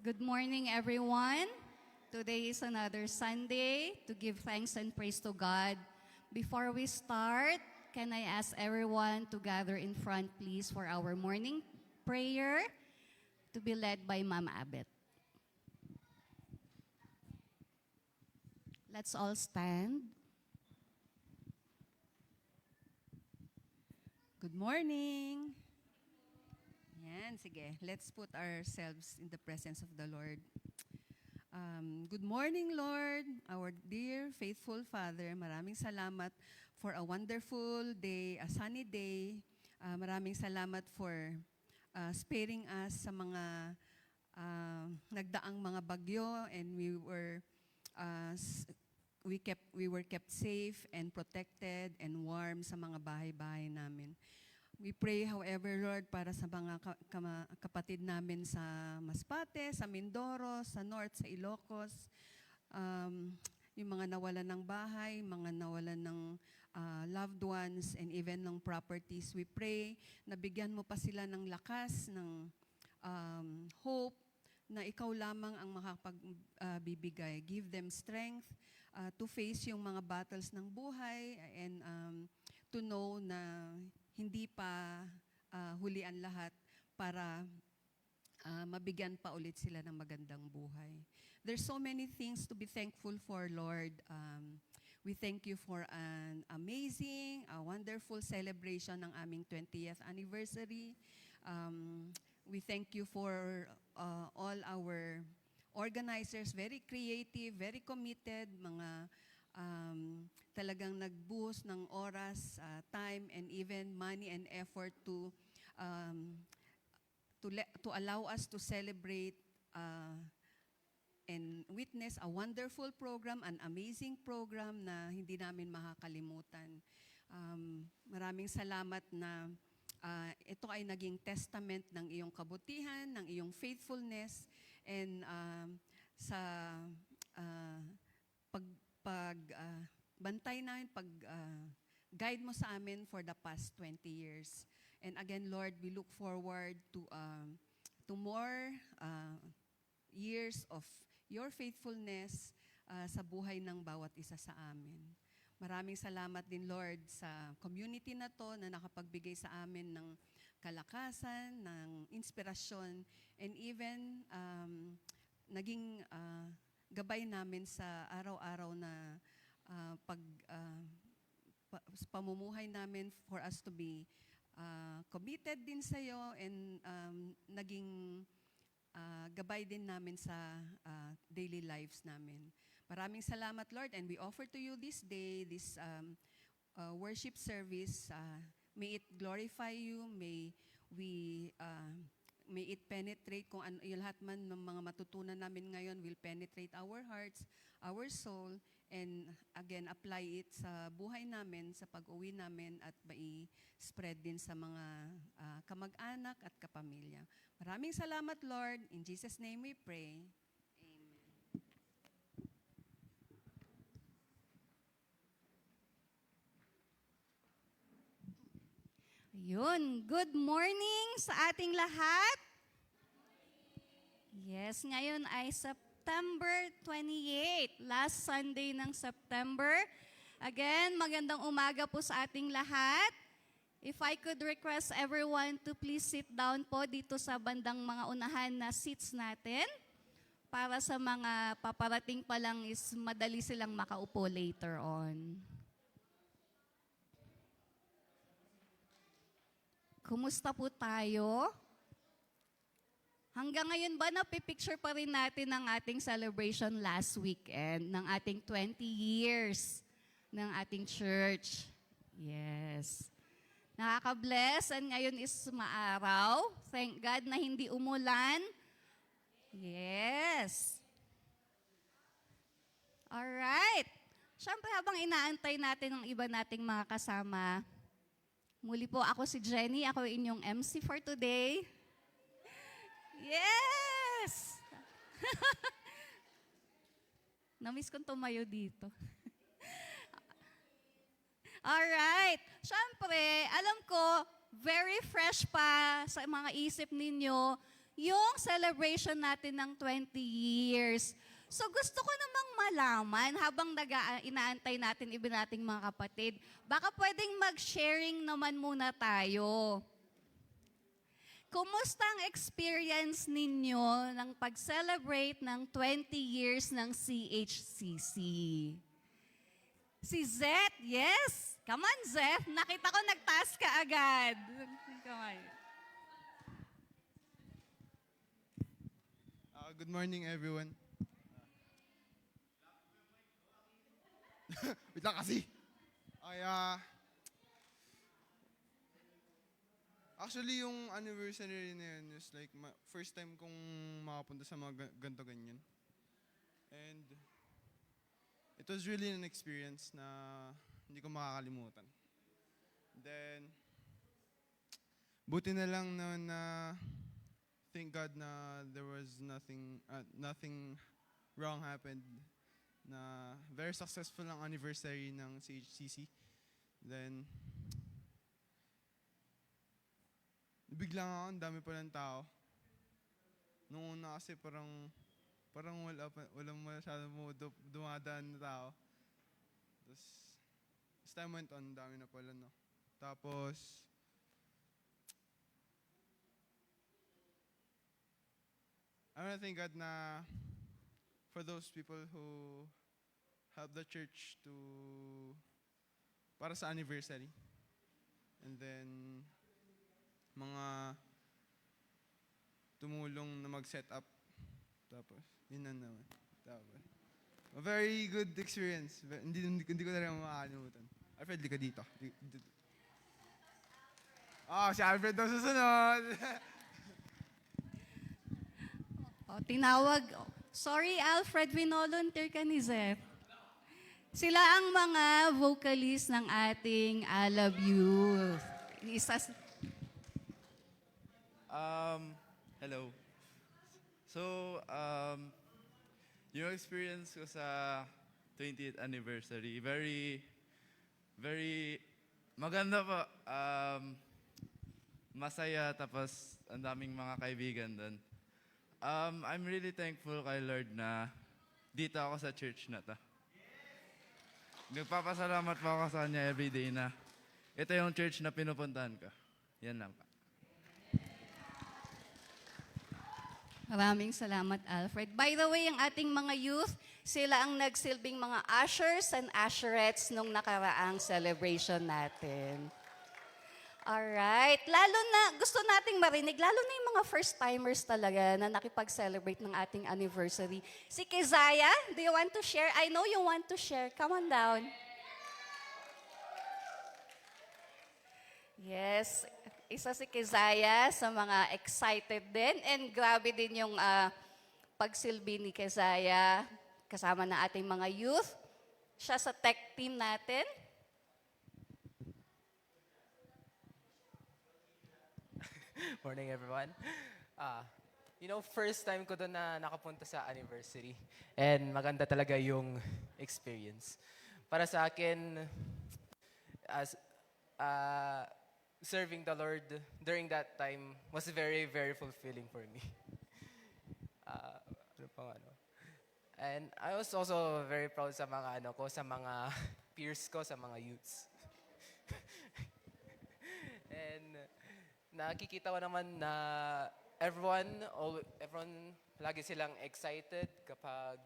Good morning, everyone. Today is another Sunday to give thanks and praise to God. Before we start, can I ask everyone to gather in front, please, for our morning prayer to be led by Ma'am Abet. Let's all stand. Good morning! Yan, sige. Let's put ourselves in the presence of the Lord. Good morning, Lord, our dear, faithful Father. Maraming salamat for a wonderful day, a sunny day. Maraming salamat for sparing us sa mga nagdaang mga bagyo, and we were kept safe and protected and warm sa mga bahay-bahay namin. We pray, however, Lord, para sa mga kapatid namin sa Masbate, sa Mindoro, sa North, sa Ilocos, yung mga nawalan ng bahay, mga nawalan ng loved ones, and even ng properties. We pray na bigyan mo pa sila ng lakas, ng hope, na ikaw lamang ang makapagbibigay. Give them strength to face yung mga battles ng buhay, and to know na hindi pa huli ang lahat para mabigyan pa ulit sila ng magandang buhay. There's so many things to be thankful for, Lord. We thank you for an amazing, wonderful celebration ng aming 20th anniversary. We thank you for all our organizers, very creative, very committed, mga talagang nagbuhos ng oras, time, and even money and effort to allow us to celebrate and witness a wonderful program, an amazing program na hindi namin makakalimutan. Maraming salamat na ito ay naging testament ng iyong kabutihan, ng iyong faithfulness, and sa bantay namin, guide mo sa amin for the past 20 years. And again, Lord, we look forward to more years of your faithfulness sa buhay ng bawat isa sa amin. Maraming salamat din, Lord, sa community na to na nakapagbigay sa amin ng kalakasan, ng inspirasyon, and even naging gabay namin sa araw-araw na pamumuhay namin, for us to be committed din sa iyo, and naging gabay din namin sa daily lives namin. Maraming salamat, Lord, and we offer to you this day, this worship service. May it glorify you, may it penetrate, kung ano, yung lahat man ng mga matutunan namin ngayon will penetrate our hearts, our soul, and again, apply it sa buhay namin, sa pag-uwi namin, at mai-spread din sa mga kamag-anak at kapamilya. Maraming salamat, Lord. In Jesus' name we pray. Amen. Yun, good morning sa ating lahat. Yes, ngayon ay September 28, last Sunday ng September. Again, magandang umaga po sa ating lahat. If I could request everyone to please sit down po dito sa bandang mga unahan na seats natin, para sa mga paparating pa lang is madali silang makaupo later on. Kumusta po tayo? Hanggang ngayon ba napipicture pa rin natin ang ating celebration last weekend ng ating 20 years ng ating church? Yes. Nakaka-bless, and ngayon is maaraw. Thank God na hindi umulan. Yes. Alright. Siyempre, habang inaantay natin ang iba nating mga kasama, muli po ako si Jenny, ako inyong MC for today. Yes! Namiss kong tumayo dito. Alright. Siyempre, alam ko, very fresh pa sa mga isip ninyo yung celebration natin ng 20 years. So gusto ko namang malaman habang inaantay natin iba nating mga kapatid, baka pwedeng mag-sharing naman muna tayo. Kumusta ang experience ninyo ng pag-celebrate ng 20 years ng CHCC? Si Zeth, yes. Come on, Zeth. Nakita ko nagtaas ka agad. Come on. Good morning, everyone. Wait lang kasi. Actually, yung anniversary na yun is like first time kong makapunta sa mga ganto ganyan. And it was really an experience na hindi ko makakalimutan. Then, buti na lang na thank God na there was nothing wrong happened. Na very successful ang anniversary ng CHCC. Then, biglang ako, ang dami pa ng tao. Nung una kasi parang walang masyadong dumadaan na tao. Tapos, as time went on, dami na pala, no? Tapos, I wanna thank God na for those people who help the church para sa anniversary. And then, mga tumulong na mag-set up. Tapos, yun na naman. Tapos, a very good experience. Hindi ko na rin makakalimutan. Alfred, di ka dito. Si Alfred daw susunod. Tinawag. Sorry, Alfred, vinolunteer ka ni Zeth. Sila ang mga vocalist ng ating I Love You. Hello. So, yung experience ko sa 20th anniversary, very maganda po. Masaya, tapos ang daming mga kaibigan doon. I'm really thankful kay Lord na dito ako sa church na to. Nagpapasalamat po ako sa Kanya everyday na ito yung church na pinupuntahan ko. Yan lang pa. Maraming salamat, Alfred. By the way, ang ating mga youth, sila ang nagsilbing mga ushers and usherettes nung nakaraang celebration natin. Alright. Lalo na, gusto nating marinig, lalo na yung mga first-timers talaga na nakipag-celebrate ng ating anniversary. Si Keziah, do you want to share? I know you want to share. Come on down. Yes. Isa si Keziah sa mga excited din. And grabe din yung pagsilbi ni Keziah kasama ng ating mga youth. Siya sa tech team natin. Morning, everyone. First time ko doon na nakapunta sa anniversary. And maganda talaga yung experience. Para sa akin, as serving the Lord during that time was very, very fulfilling for me. And I was also very proud sa mga sa mga peers ko, sa mga youths. And nakikita ko naman na everyone lagi silang excited kapag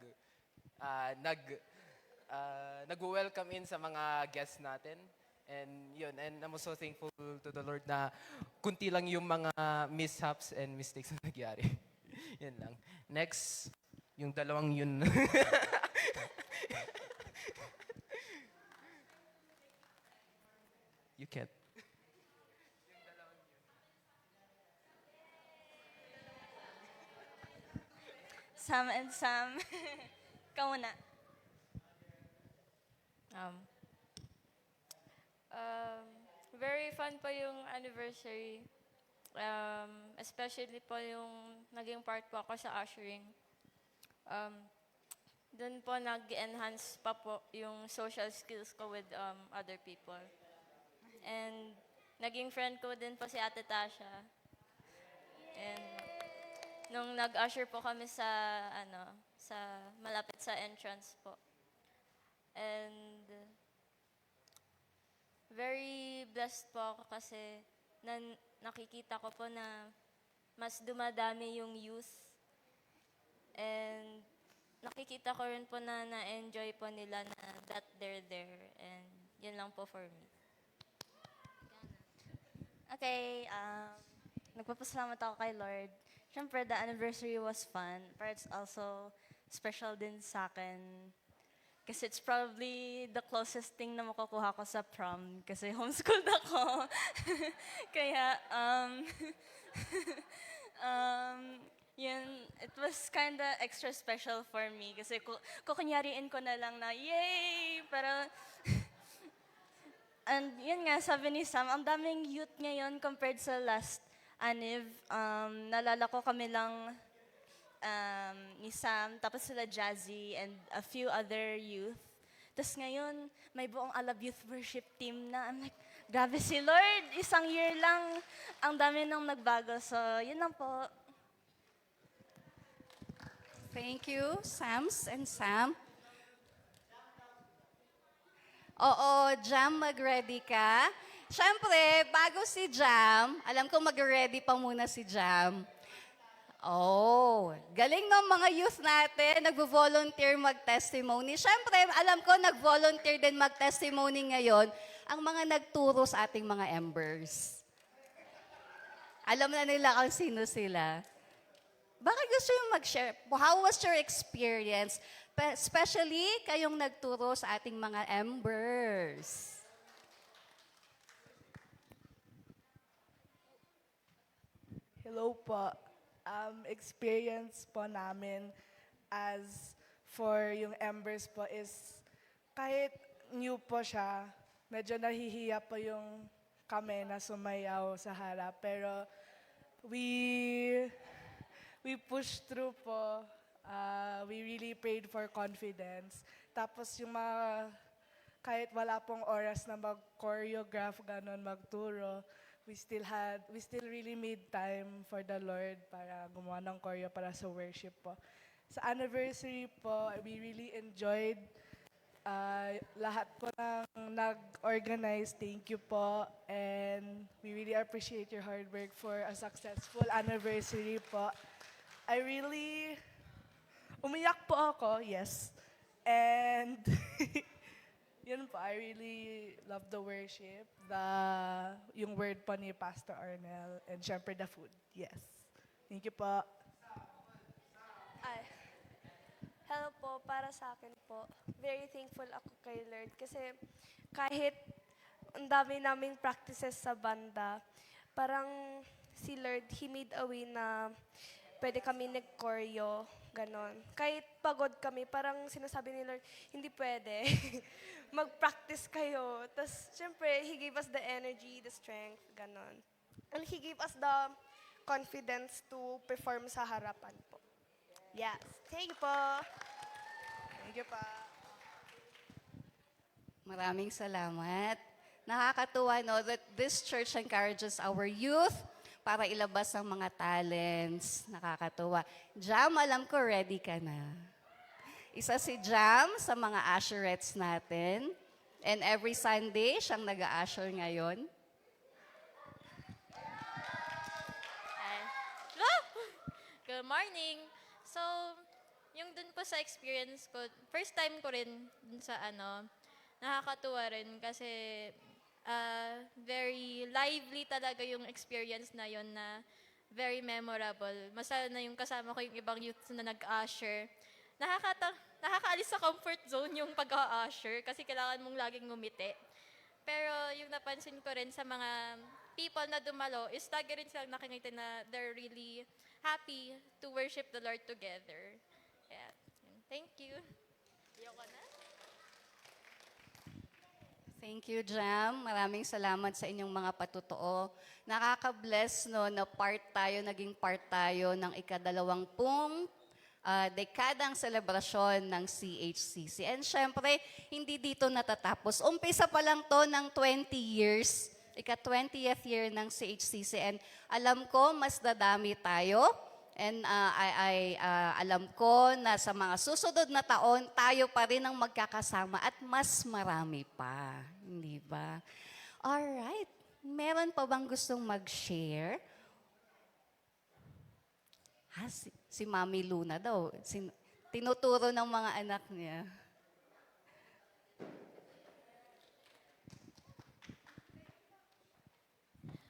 nag-welcome in sa mga guests natin. And I'm so thankful to the Lord na kunti lang yung mga mishaps and mistakes na nagyari. Yan lang. Next, yung dalawang yun. You can't. Sam and Sam. Ikaw muna. Very fun po yung anniversary. Especially po yung naging part po ako sa ushering. Doon po nag-enhance pa po yung social skills ko with other people. And naging friend ko din po si Ate Tasha. And nung nag-usher po kami sa, sa malapit sa entrance po. And very blessed po ako kasi nakikita ko po na mas dumadami yung youth. And nakikita ko rin po na na-enjoy po nila na that they're there. And yun lang po for me. Okay, nagpapasalamat ako kay Lord. Siyempre, the anniversary was fun, but it's also special din sa akin. Kasi it's probably the closest thing na makukuha ko sa prom. Kasi homeschooled ako. Kaya, yun, it was kinda extra special for me. Kasi kukunyariin ko na lang na, yay! Pero, and yun nga, sabi ni Sam, ang daming youth ngayon compared sa last Aniv. Nalala ko kami lang ni Sam, tapos sila Jazzy, and a few other youth. Tapos ngayon, may buong Alab Youth Worship team na. I'm like, grabe si Lord, isang year lang, ang dami nang nagbago. So, yun lang po. Thank you, Sams and Sam. Oo, Jam, mag-ready ka. Siyempre, bago si Jam, alam ko mag-ready pa muna si Jam. Oh, galing ng mga youth natin, nagvo-volunteer mag-testimony. Siyempre, alam ko nag-volunteer din mag-testimony ngayon ang mga nagturo sa ating mga embers. Alam na nila kung sino sila. Baka gusto yung mag-share. How was your experience? Especially kayong nagturo sa ating mga embers. Hello po. Experience po namin as for yung Embers po is kahit new po siya, medyo nahihiya po yung kami na sumayaw sa harap. Pero we pushed through po. We really prayed for confidence. Tapos yung mga, kahit wala pong oras na mag-choreograph, ganon, magturo, we still really made time for the Lord para gumawa ng choreo para sa worship po. Sa anniversary po, we really enjoyed lahat po ng nag-organize. Thank you po. And we really appreciate your hard work for a successful anniversary po. Umiyak po ako, yes. And yun po, I really love the worship, yung word po ni Pastor Arnel, and syempre the food, yes. Thank you po. Ay, hello po, para sa akin po, very thankful ako kay Lord kasi kahit ang dami naming practices sa banda, parang si Lord, He made a way na pwede kami nag-choreo, ganon. Kahit pagod kami, parang sinasabi ni Lord, hindi pwede. Mag-practice kayo. Tapos, syempre, He gave us the energy, the strength, ganon. And He gave us the confidence to perform sa harapan po. Yes. Thank you po. Thank you po. Maraming salamat. Nakakatuwa, no, that this church encourages our youth para ilabas ang mga talents. Nakakatuwa. Jam, alam ko ready ka na. Isa si Jam sa mga usherettes natin. And every Sunday, siyang nag-a-usher ngayon. Good morning. So, yung dun po sa experience ko, first time ko rin dun sa nakakatuwa rin kasi very lively talaga yung experience na yon na very memorable. Masaya na yung kasama ko yung ibang youth na nag-usher. Nakakaalis sa comfort zone yung pag-usher kasi kailangan mong laging ngumiti. Pero yung napansin ko rin sa mga people na dumalo is lagi rin silang nakikita na they're really happy to worship the Lord together. Yeah. Thank you. Ayoko na. Thank you, Jam. Maraming salamat sa inyong mga patutuo. Nakaka-bless, no, na naging part tayo ng ika-20 dekadang selebrasyon ng CHCC. And syempre, hindi dito natatapos. Umpisa pa lang to ng 20 years, ika-20th year ng CHCC. And alam ko, mas dadami tayo. And alam ko na sa mga susunod na taon, tayo pa rin ang magkakasama at mas marami pa. Hindi ba? Alright. Meron pa bang gustong mag-share? Si Mami Luna daw. Tinuturo ng mga anak niya.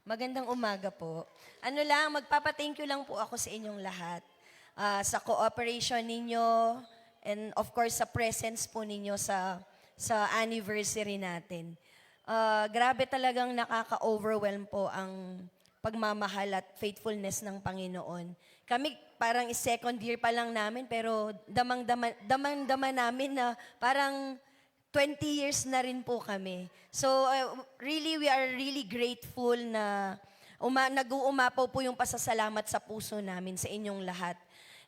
Magandang umaga po. Ano lang, magpapa-thank you lang po ako sa inyong lahat. Sa cooperation ninyo and of course sa presence po ninyo sa anniversary natin. Grabe talagang nakaka-overwhelm po ang pagmamahal at faithfulness ng Panginoon. Kami parang second year pa lang namin pero damang-dama namin na parang 20 years na rin po kami. So really, we are really grateful na nag-uumapaw po yung pasasalamat sa puso namin sa inyong lahat.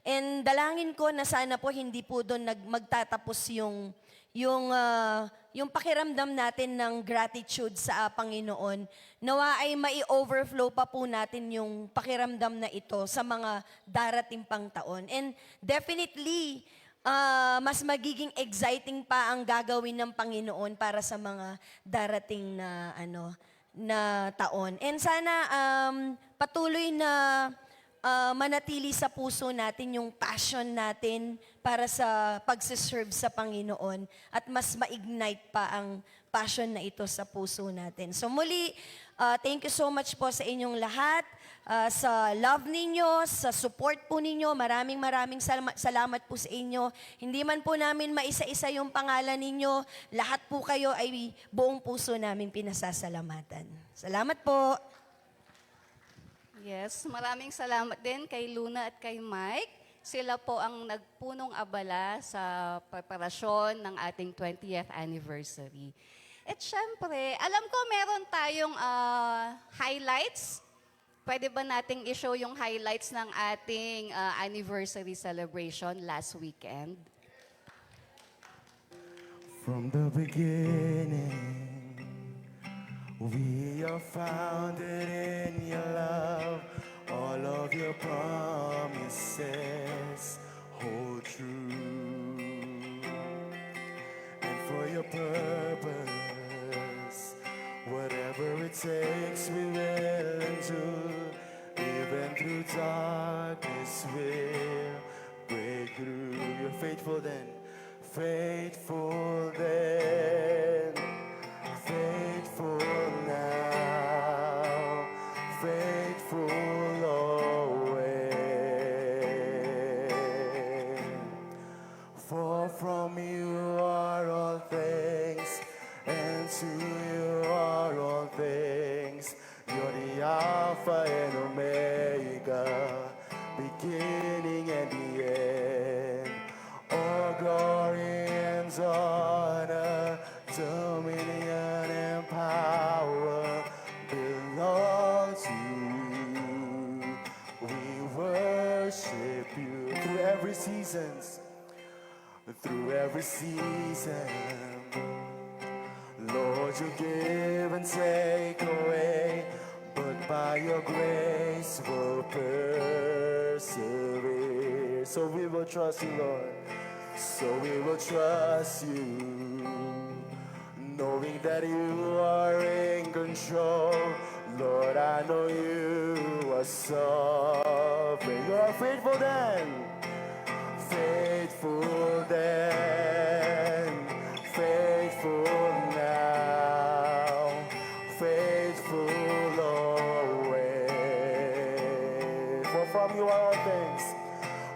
And dalangin ko na sana po hindi po doon magtatapos yung pakiramdam natin ng gratitude sa Panginoon. Nawa ay mai-overflow pa po natin yung pakiramdam na ito sa mga darating pang taon. And definitely, mas magiging exciting pa ang gagawin ng Panginoon para sa mga darating na taon. And sana patuloy na manatili sa puso natin yung passion natin para sa pagsiserve sa Panginoon at mas ma-ignite pa ang passion na ito sa puso natin. So muli, thank you so much po sa inyong lahat. Sa love ninyo, sa support po ninyo. Maraming salamat po sa inyo. Hindi man po namin maisa-isa yung pangalan ninyo. Lahat po kayo ay buong puso namin pinasasalamatan. Salamat po. Yes, maraming salamat din kay Luna at kay Mike. Sila po ang nagpunong abala sa preparasyon ng ating 20th anniversary. At syempre, alam ko meron tayong highlights. Pwede ba nating i-show yung highlights ng ating anniversary celebration last weekend? From the beginning, we are founded in your love. All of your promises hold true. And for your purpose, whatever it takes, we will endure. Even through darkness, we'll break through. You're faithful then, faithful then, faithful now, faithful always. For from you are all things, and to you are all things. You're the Alpha and Omega, beginning and the end. All glory and honor, dominion and power belong to you. We worship you through every season. Through every season, Lord, you give and take away, but by your grace we'll persevere. So we will trust you, Lord. So we will trust you, knowing that you are in control. Lord, I know you are sovereign. You are faithful then. Faithful then, faithful now, faithful always. For from you are all things,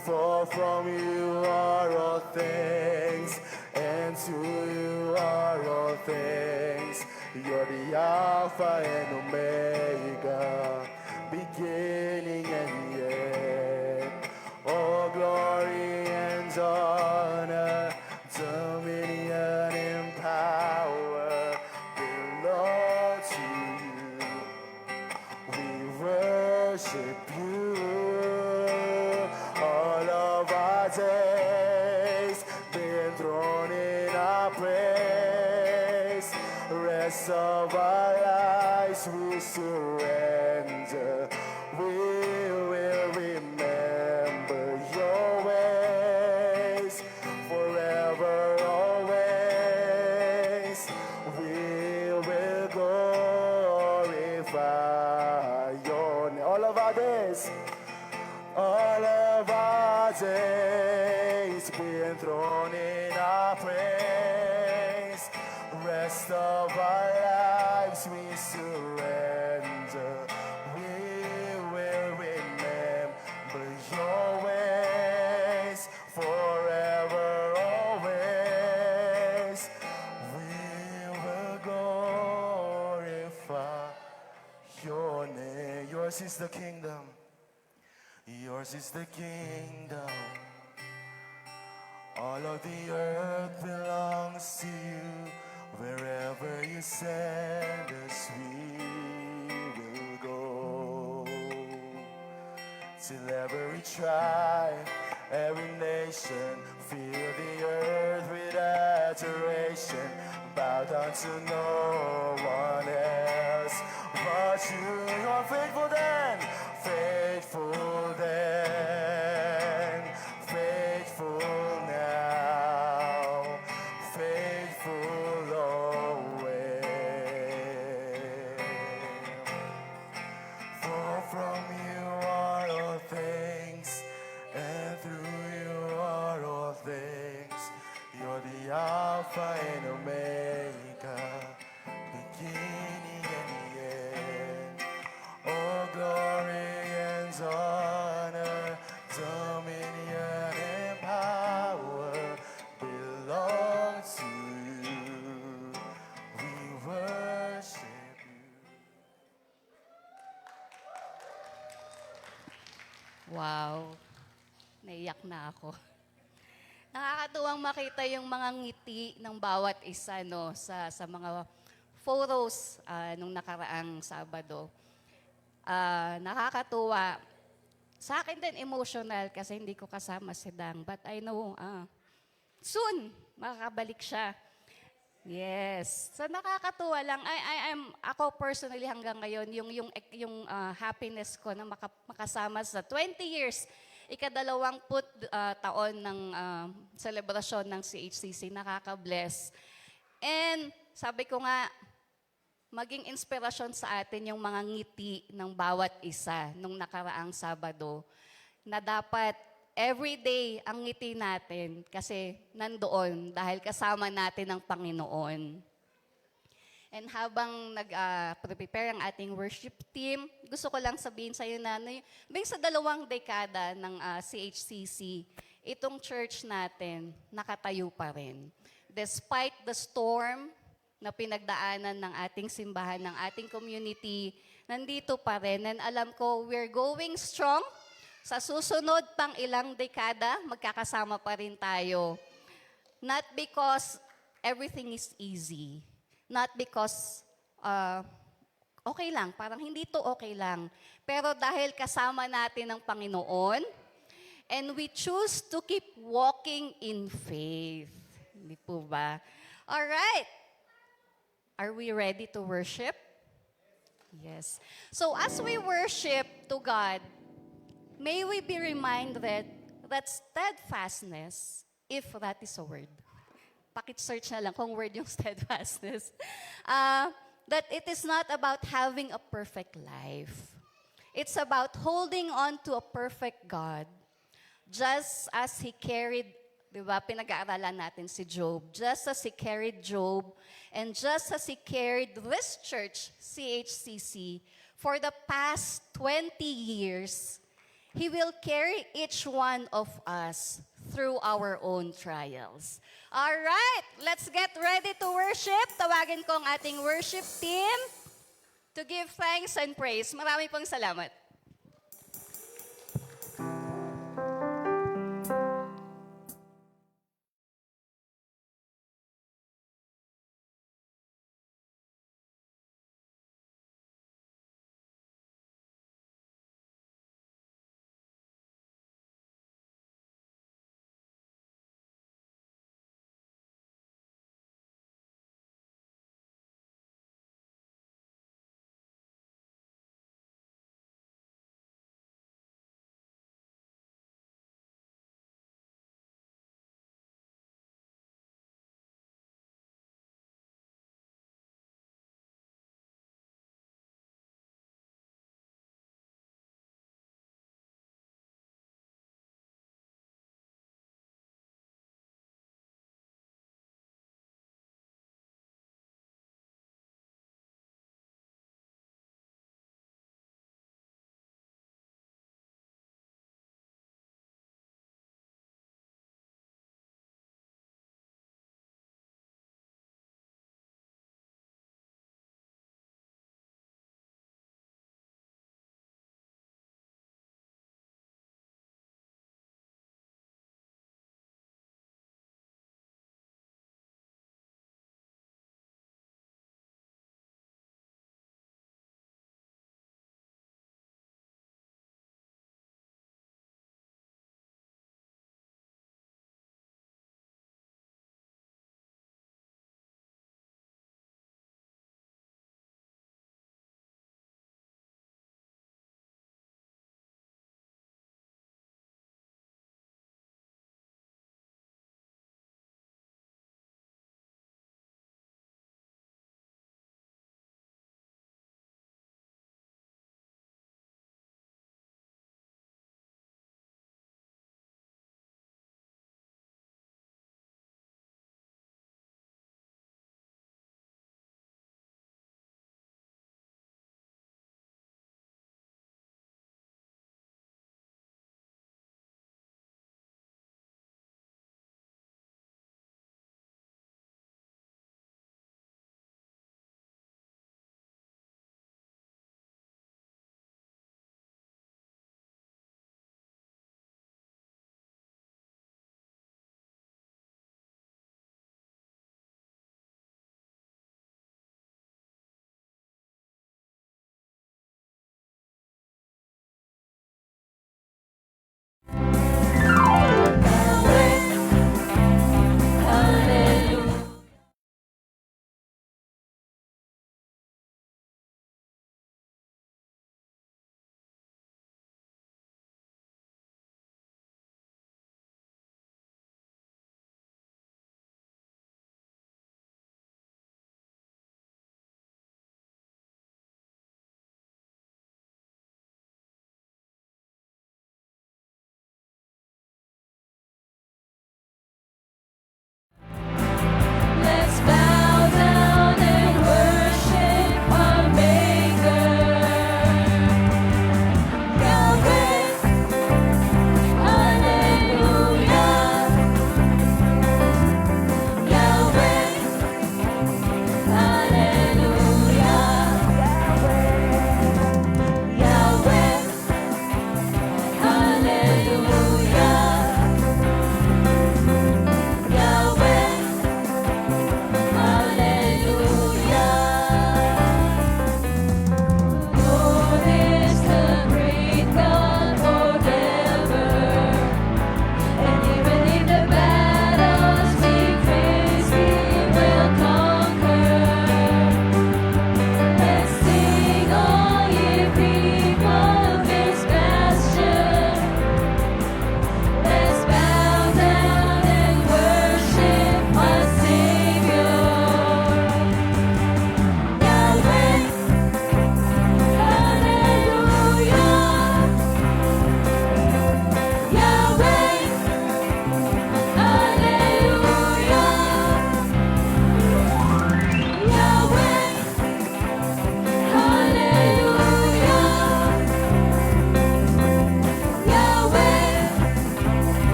for from you are all things, and to you are all things. You're the Alpha and Omega, beginning and the end. All glory and honor, dominion and power belong to you. We worship you all of our days, been thrown in our praise. Rest of our lives we surrender. We will remember All of our days being thrown in our praise. Rest of our lives we surrender. We will remember your ways forever, always. We will glorify your name. Yours is the kingdom. Yours is the kingdom. All of the earth belongs to you. Wherever you send us, we will go. Till every tribe, every nation, fill the earth with adoration. Bow down to no one else but you. You're faithful then, faithful then, faithful now, faithful always. For from you are all things, and through you are all things. You're the Alpha and Omega, beginning and the end. All glory and honor, dominion and power belong to you. We worship you. Wow. Naiyak na ako. Nakakatuwang makita yung mga ngiti ng bawat isa no sa mga photos nung nakaraang Sabado. Nakakatuwa. Sa akin din emotional kasi hindi ko kasama si Dang. But I know, soon, makakabalik siya. Yes. So nakakatuwa lang. Ako personally hanggang ngayon, yung happiness ko na makasama sa 20 years, ikadalawang taon ng selebrasyon ng CHCC, nakaka-bless. And sabi ko nga, maging inspirasyon sa atin yung mga ngiti ng bawat isa nung nakaraang Sabado, na dapat everyday ang ngiti natin kasi nandoon dahil kasama natin ang Panginoon. And habang nag-prepare ang ating worship team, gusto ko lang sabihin sa iyo na sa 2 dekada ng CHCC, itong church natin nakatayo pa rin. Despite the storm na pinagdaanan ng ating simbahan, ng ating community, nandito pa rin. And alam ko, we're going strong. Sa susunod pang ilang dekada, magkakasama pa rin tayo. Not because everything is easy. Not because okay lang, parang hindi to okay lang. Pero dahil kasama natin ang Panginoon, and we choose to keep walking in faith. Hindi po ba? Alright. Are we ready to worship? Yes. So as we worship to God, may we be reminded that steadfastness, if that is a word, pakit-search na lang kung word yung steadfastness, that it is not about having a perfect life. It's about holding on to a perfect God, just as He carried, di ba, pinag-aaralan natin si Job, just as He carried Job, and just as He carried this church, CHCC, for the past 20 years, He will carry each one of us through our own trials. All right, let's get ready to worship. Tawagin ko ang ating worship team to give thanks and praise. Marami pong salamat.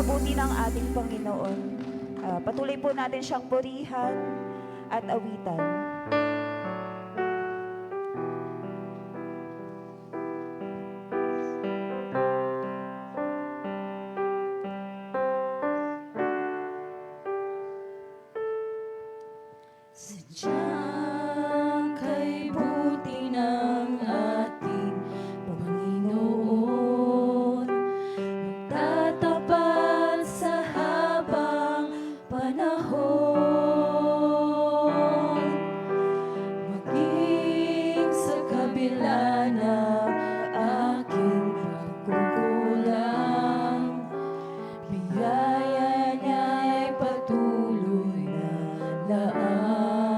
napakabuti ng ating Panginoon. Patuloy po natin siyang purihan at awitan. Sadyang kay buti ng ating Panginoon, magtatapat sa habang panahon, maging sa kabila ng aking pagkukulang, biyaya niya'y patuloy na laan.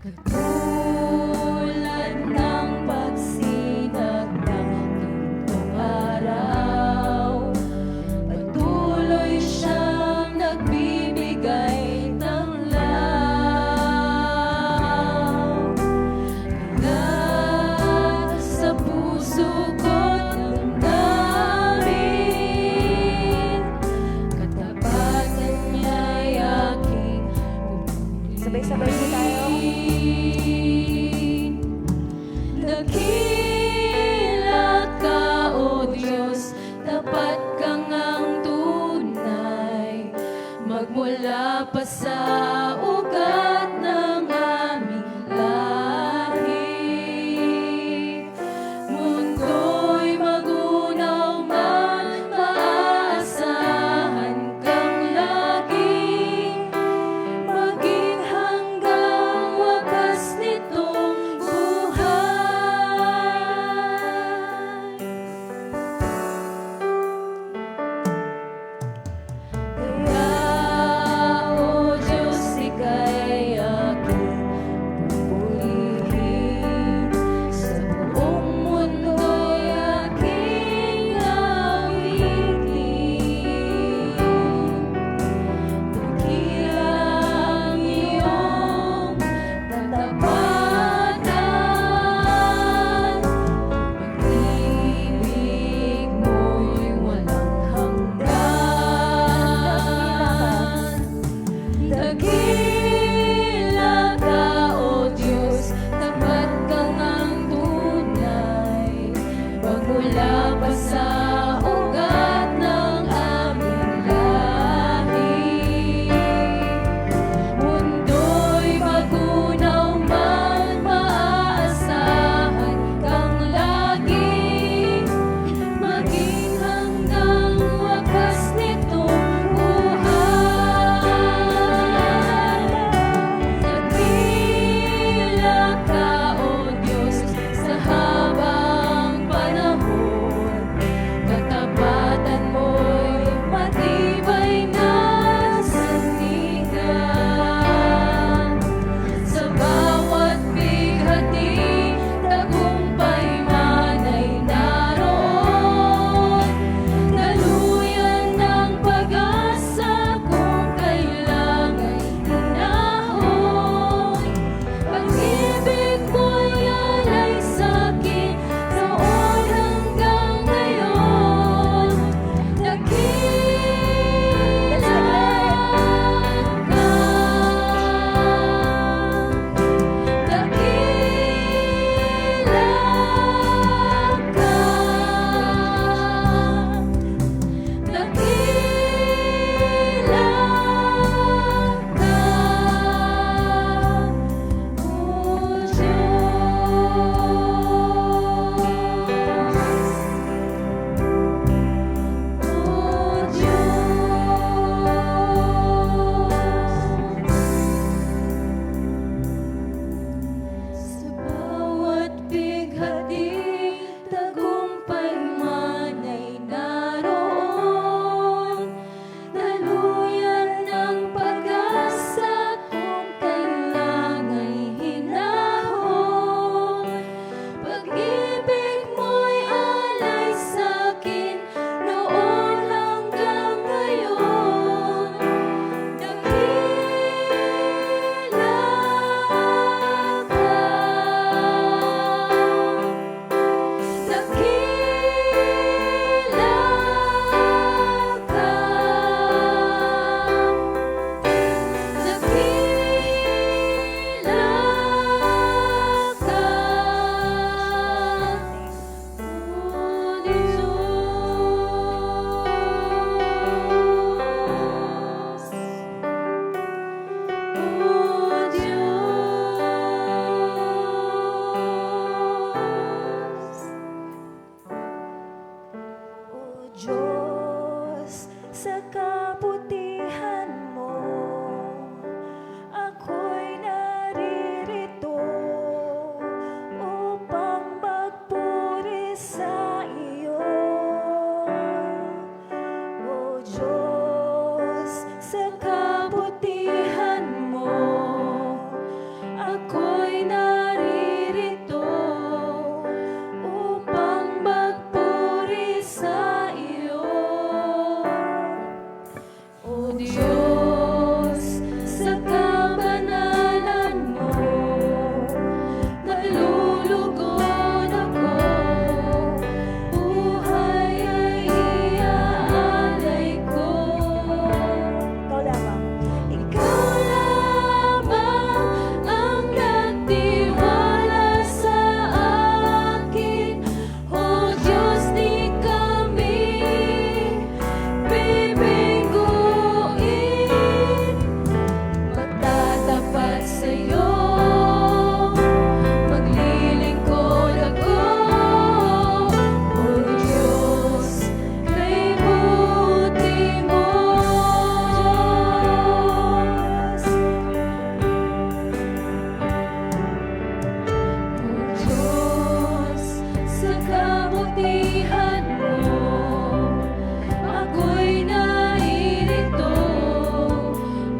Katulad ng pagsinag ng gintong araw, patuloy siyang nagbibigay ng law. Kaya sa puso ko't damdamin, katapatan niya'y aking Sabay-sabay po tayo. Dakila ka, O Diyos, tapat ka ngang tunay, magmula pa sa ugat ng aming lahi. Mundo'y magunaw man, maaasahan kang lagi, maging hanggang wakas nitong buhay. Kaya, O Diyos, sa kabutihan mo, ako'y naririto upang magpuri sa iyo. O Diyos, sa kabutihan mo, ako'y naririto upang magpuri sa iyo. O Diyos, sa kabanalan mo, nalulugod ako, buhay ay iaalay ko. Ikaw lamang. Ikaw lamang ang nagtiwala sa akin. O Diyos, di kami bibiguin. Magtatapat sa'yo, maglilingkod ako. O Diyos, kay buti mo. O Diyos, sa kabutihan mo, ako'y naririto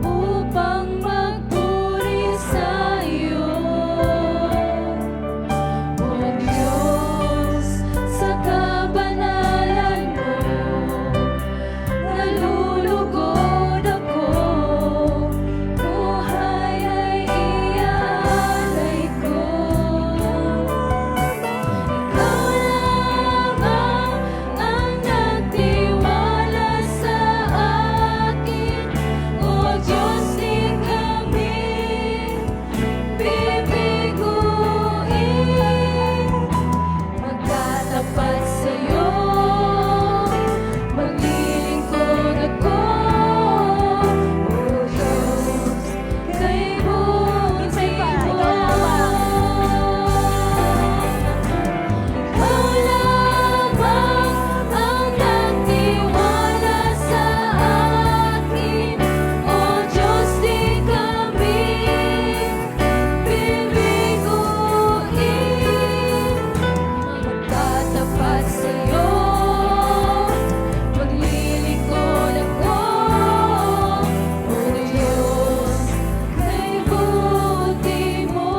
upang magpuri sa iyo. O Diyos, sa kabanalan mo, nalulugod ako, buhay ay iaalay ko. Ikaw lamang ang nagtiwala sa akin. O Diyos, di kami bibiguin. Magtatapat sa'yo, maglilingkod ako. O Diyos, kay buti mo. Ikaw lamang ang nagtiwala sa akin. O Diyos, di kami bibiguin. Magtatapat sa'yo, maglilingkod ako. O Diyos, kay buti mo.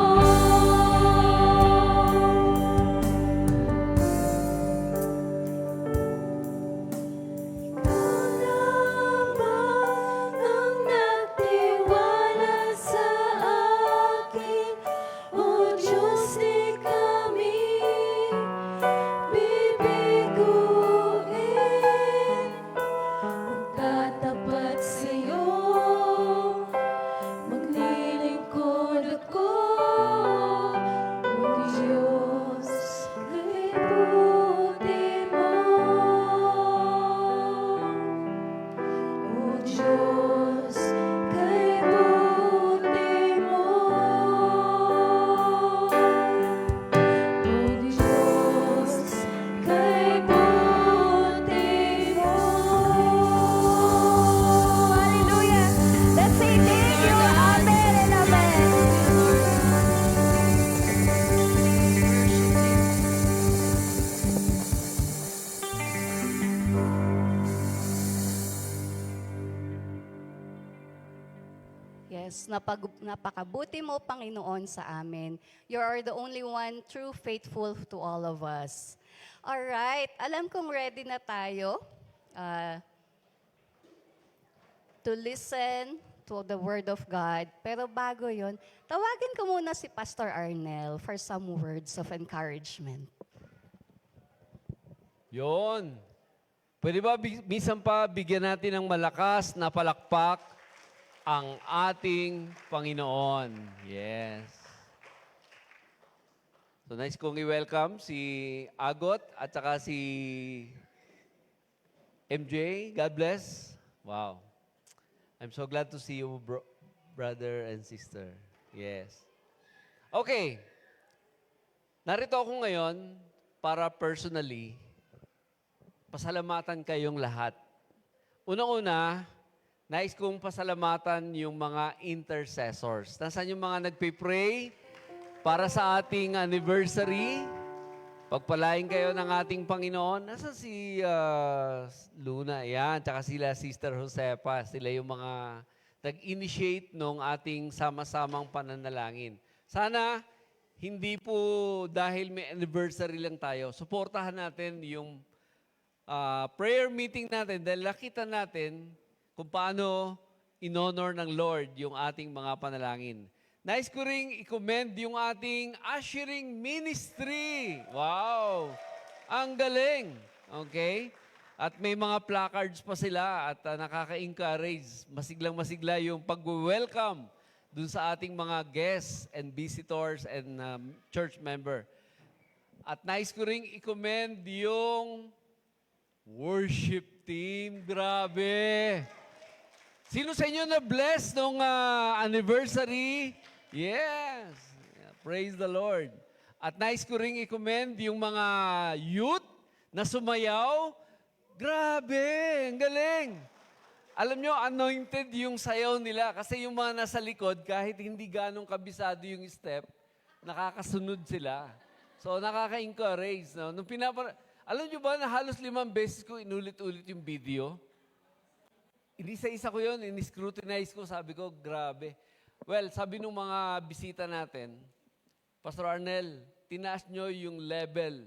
Ikaw lamang ang nagtiwala sa akin. O Diyos, di kami bibiguin. Magtatapat sa'yo, maglilingkod ako. O Diyos, kay buti mo. O Diyos, kay buti mo. O Diyos, kay buti mo. Hallelujah! Let's say thank you. Amen and amen. Yes, napakabuti mo, Panginoon, sa amin. You are the only one true faithful to all of us. Alright, alam kong ready na tayo to listen to the Word of God. Pero bago yon, tawagin ko muna si Pastor Arnel for some words of encouragement. Yon. Pwede ba minsan pa bigyan natin ng malakas na palakpak ang ating Panginoon. Yes. So nice kong i-welcome si Agot at saka si MJ. God bless. Wow. I'm so glad to see you, brother and sister. Yes. Okay. Narito ako ngayon para personally pasalamatan kayong lahat. Unang-una, nais kong pasalamatan yung mga intercessors. Nasaan yung mga nagpipray para sa ating anniversary? Pagpalain kayo ng ating Panginoon. Nasaan si Luna? Yan, tsaka sila Sister Josepa. Sila yung mga nag-initiate nung ating sama-samang pananalangin. Sana hindi po dahil may anniversary lang tayo, suportahan natin yung prayer meeting natin dahil nakita natin kung paano in-honor ng Lord yung ating mga panalangin. Nais ko ring i-commend yung ating ushering ministry. Wow! Ang galing! Okay? At may mga placards pa sila at nakaka-encourage. Masiglang-masigla yung pag-welcome dun sa ating mga guests and visitors and church member. At nais ko ring i-commend yung worship team. Grabe! Sino sa inyo na-bless nung anniversary? Yes! Praise the Lord. At nais ko ring i-commend yung mga youth na sumayaw. Grabe! Ang galing! Alam nyo, anointed yung sayaw nila kasi yung mga nasa likod, kahit hindi ganong kabisado yung step, nakakasunod sila. So, nakaka-encourage. No? Alam nyo ba na halos 5 beses ko inulit-ulit yung video? Inisa-isa ko yun, in-scrutinize ko, sabi ko, grabe. Well, sabi nung mga bisita natin, Pastor Arnel, tinaas nyo yung level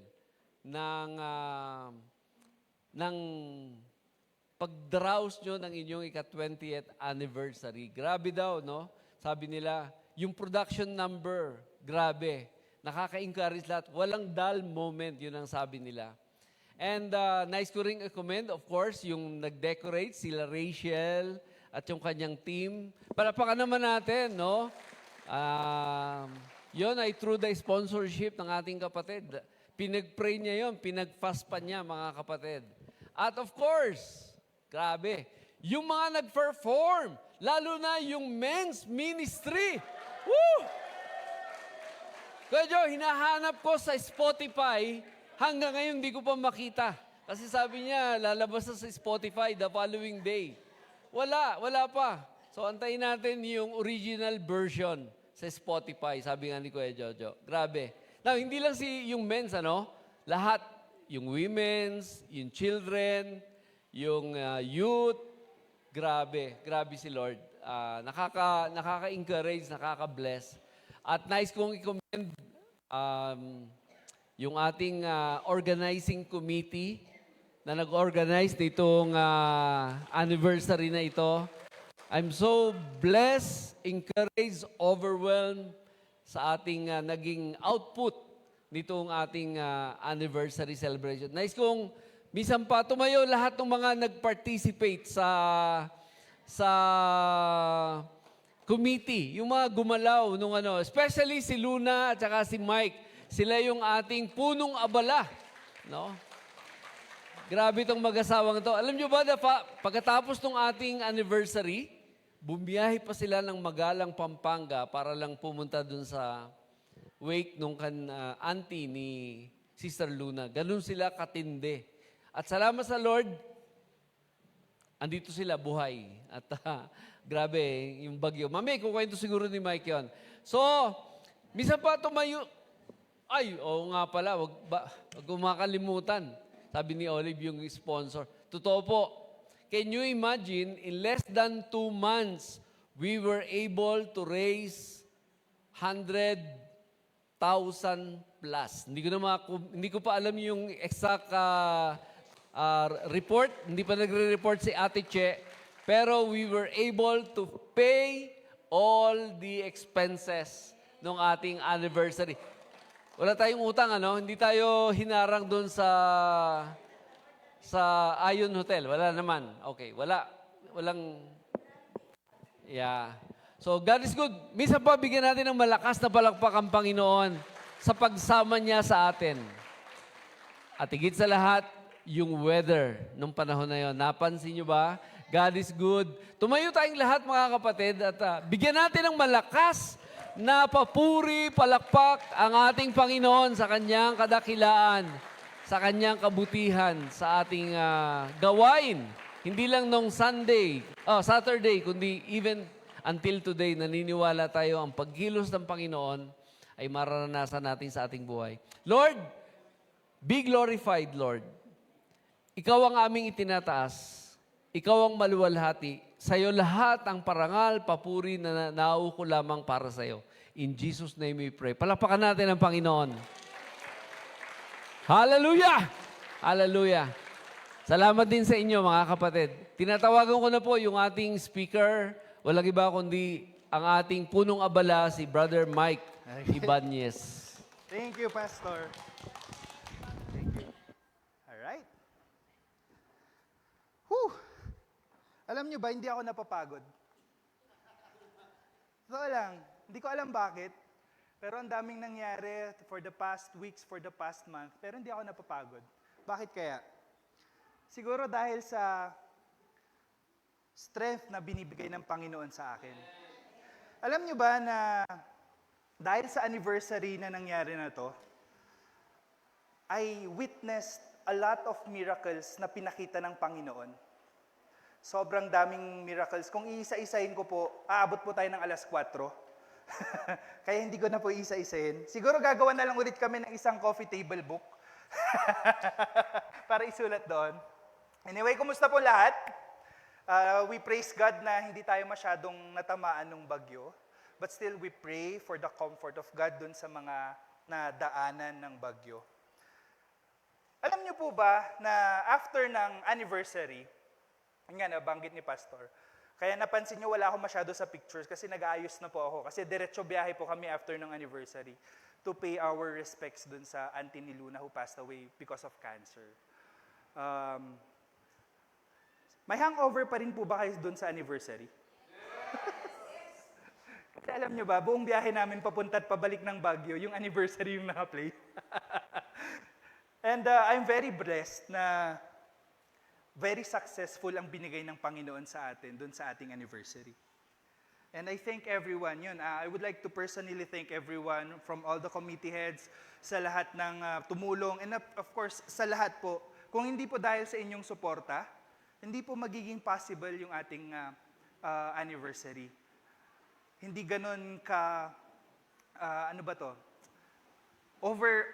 ng pag-drowse nyo ng inyong ika-20th anniversary. Grabe daw, no? Sabi nila, yung production number, grabe. Nakaka-encourage lahat. Walang dull moment, yun ang sabi nila. And nice ko rin i-commend, of course, yung nag-decorate, sila Rachel at yung kanyang team. Palapakan naman natin, no? Yun ay through the sponsorship ng ating kapatid. Pinag-pray niya yun, pinag-fast pa niya, mga kapatid. At of course, grabe, yung mga nag-perform, lalo na yung men's ministry. Woo! Kaya Joe, hinahanap ko sa Spotify, hanggang ngayon hindi ko pa makita. Kasi sabi niya, lalabas na sa Spotify the following day. Wala pa. So antayin natin yung original version sa Spotify, sabi nga ni Kuya Jojo. Grabe. Now, hindi lang yung men's, ano? Lahat. Yung women's, yung children, yung youth. Grabe. Grabe si Lord. Nakaka-encourage, nakaka-bless. At nice kong i-commend yung ating organizing committee na nag-organize nitong anniversary na ito. I'm so blessed, encouraged, overwhelmed sa ating naging output nitong ating anniversary celebration. Nice kong minsan pa tumayo lahat ng mga nag-participate sa committee, yung mga gumalaw nung especially si Luna at saka si Mike. Sila yung ating punong abala, no? Grabe itong mag-asawang ito. Alam nyo ba, pagkatapos ng ating anniversary, bumiyahe pa sila ng Magalang, Pampanga para lang pumunta dun sa wake nung auntie ni Sister Luna. Ganun sila katindi. At salamat sa Lord, andito sila buhay. At grabe, yung bagyo. Mami, kukwento siguro ni Mike yun. So, minsan pa tumayo. Ay, oo nga pala, wag kumakalimutan. Sabi ni Olive yung sponsor. Totoo po. Can you imagine, in less than 2 months, we were able to raise 100,000 plus. Hindi ko pa alam yung exact report. Hindi pa nagre-report si Ate Che. Pero we were able to pay all the expenses ng ating anniversary. Wala tayong utang, Hindi tayo hinarang doon sa Ayon Hotel. Wala naman. Okay, walang, yeah. So, God is good. Minsan pa, bigyan natin ng malakas na palakpak ang Panginoon sa pagsama niya sa atin. At higit sa lahat, yung weather nung panahon na yon. Napansin niyo ba? God is good. Tumayo tayong lahat, mga kapatid, at bigyan natin ng malakas na papuri, palakpak ang ating Panginoon sa kanyang kadakilaan, sa kanyang kabutihan, sa ating gawain Hindi lang nung Saturday, kundi even until today, naniniwala tayo ang pagkilos ng Panginoon ay mararanasan natin sa ating buhay. Lord, be glorified, Lord. Ikaw ang aming itinataas. Ikaw ang maluwalhati. Sa'yo lahat ang parangal, papuri na nauuko lamang para sa'yo. In Jesus' name we pray. Palakpakan natin ang Panginoon. Hallelujah! Hallelujah! Salamat din sa inyo, mga kapatid. Tinatawagan ko na po yung ating speaker. Walang iba kundi ang ating punong abala, si Brother Mike Ibanez. Thank you, Pastor. Thank you. All right. Whew. Alam nyo ba, hindi ako napapagod. Totoo lang, hindi ko alam bakit, pero ang daming nangyari for the past weeks, for the past month, pero hindi ako napapagod. Bakit kaya? Siguro dahil sa strength na binibigay ng Panginoon sa akin. Alam nyo ba na dahil sa anniversary na nangyari na to, I witnessed a lot of miracles na pinakita ng Panginoon. Sobrang daming miracles. Kung iisa-isahin ko po, aabot po tayo ng 4:00. Kaya hindi ko na po iisa-isahin. Siguro gagawa na lang ulit kami ng isang coffee table book. Para isulat doon. Anyway, kumusta po lahat? We praise God na hindi tayo masyadong natamaan ng bagyo. But still, we pray for the comfort of God dun sa mga nadaanan ng bagyo. Alam niyo po ba na after ng anniversary, nga nabanggit ni Pastor, kaya napansin niyo wala ako masyado sa pictures kasi nag-aayos na po ako. Kasi diretso biyahe po kami after ng anniversary to pay our respects dun sa auntie ni Luna who passed away because of cancer. May hangover pa rin po ba kayo dun sa anniversary? Kasi alam nyo ba, buong biyahe namin papunta at pabalik ng Baguio, yung anniversary yung naka-play. And I'm very blessed na very successful ang binigay ng Panginoon sa atin dun sa ating anniversary. And I thank everyone. Yun, I would like to personally thank everyone from all the committee heads, sa lahat ng tumulong, and of course, sa lahat po. Kung hindi po dahil sa inyong suporta, hindi po magiging possible yung ating anniversary. Hindi ganun ka, ano ba to?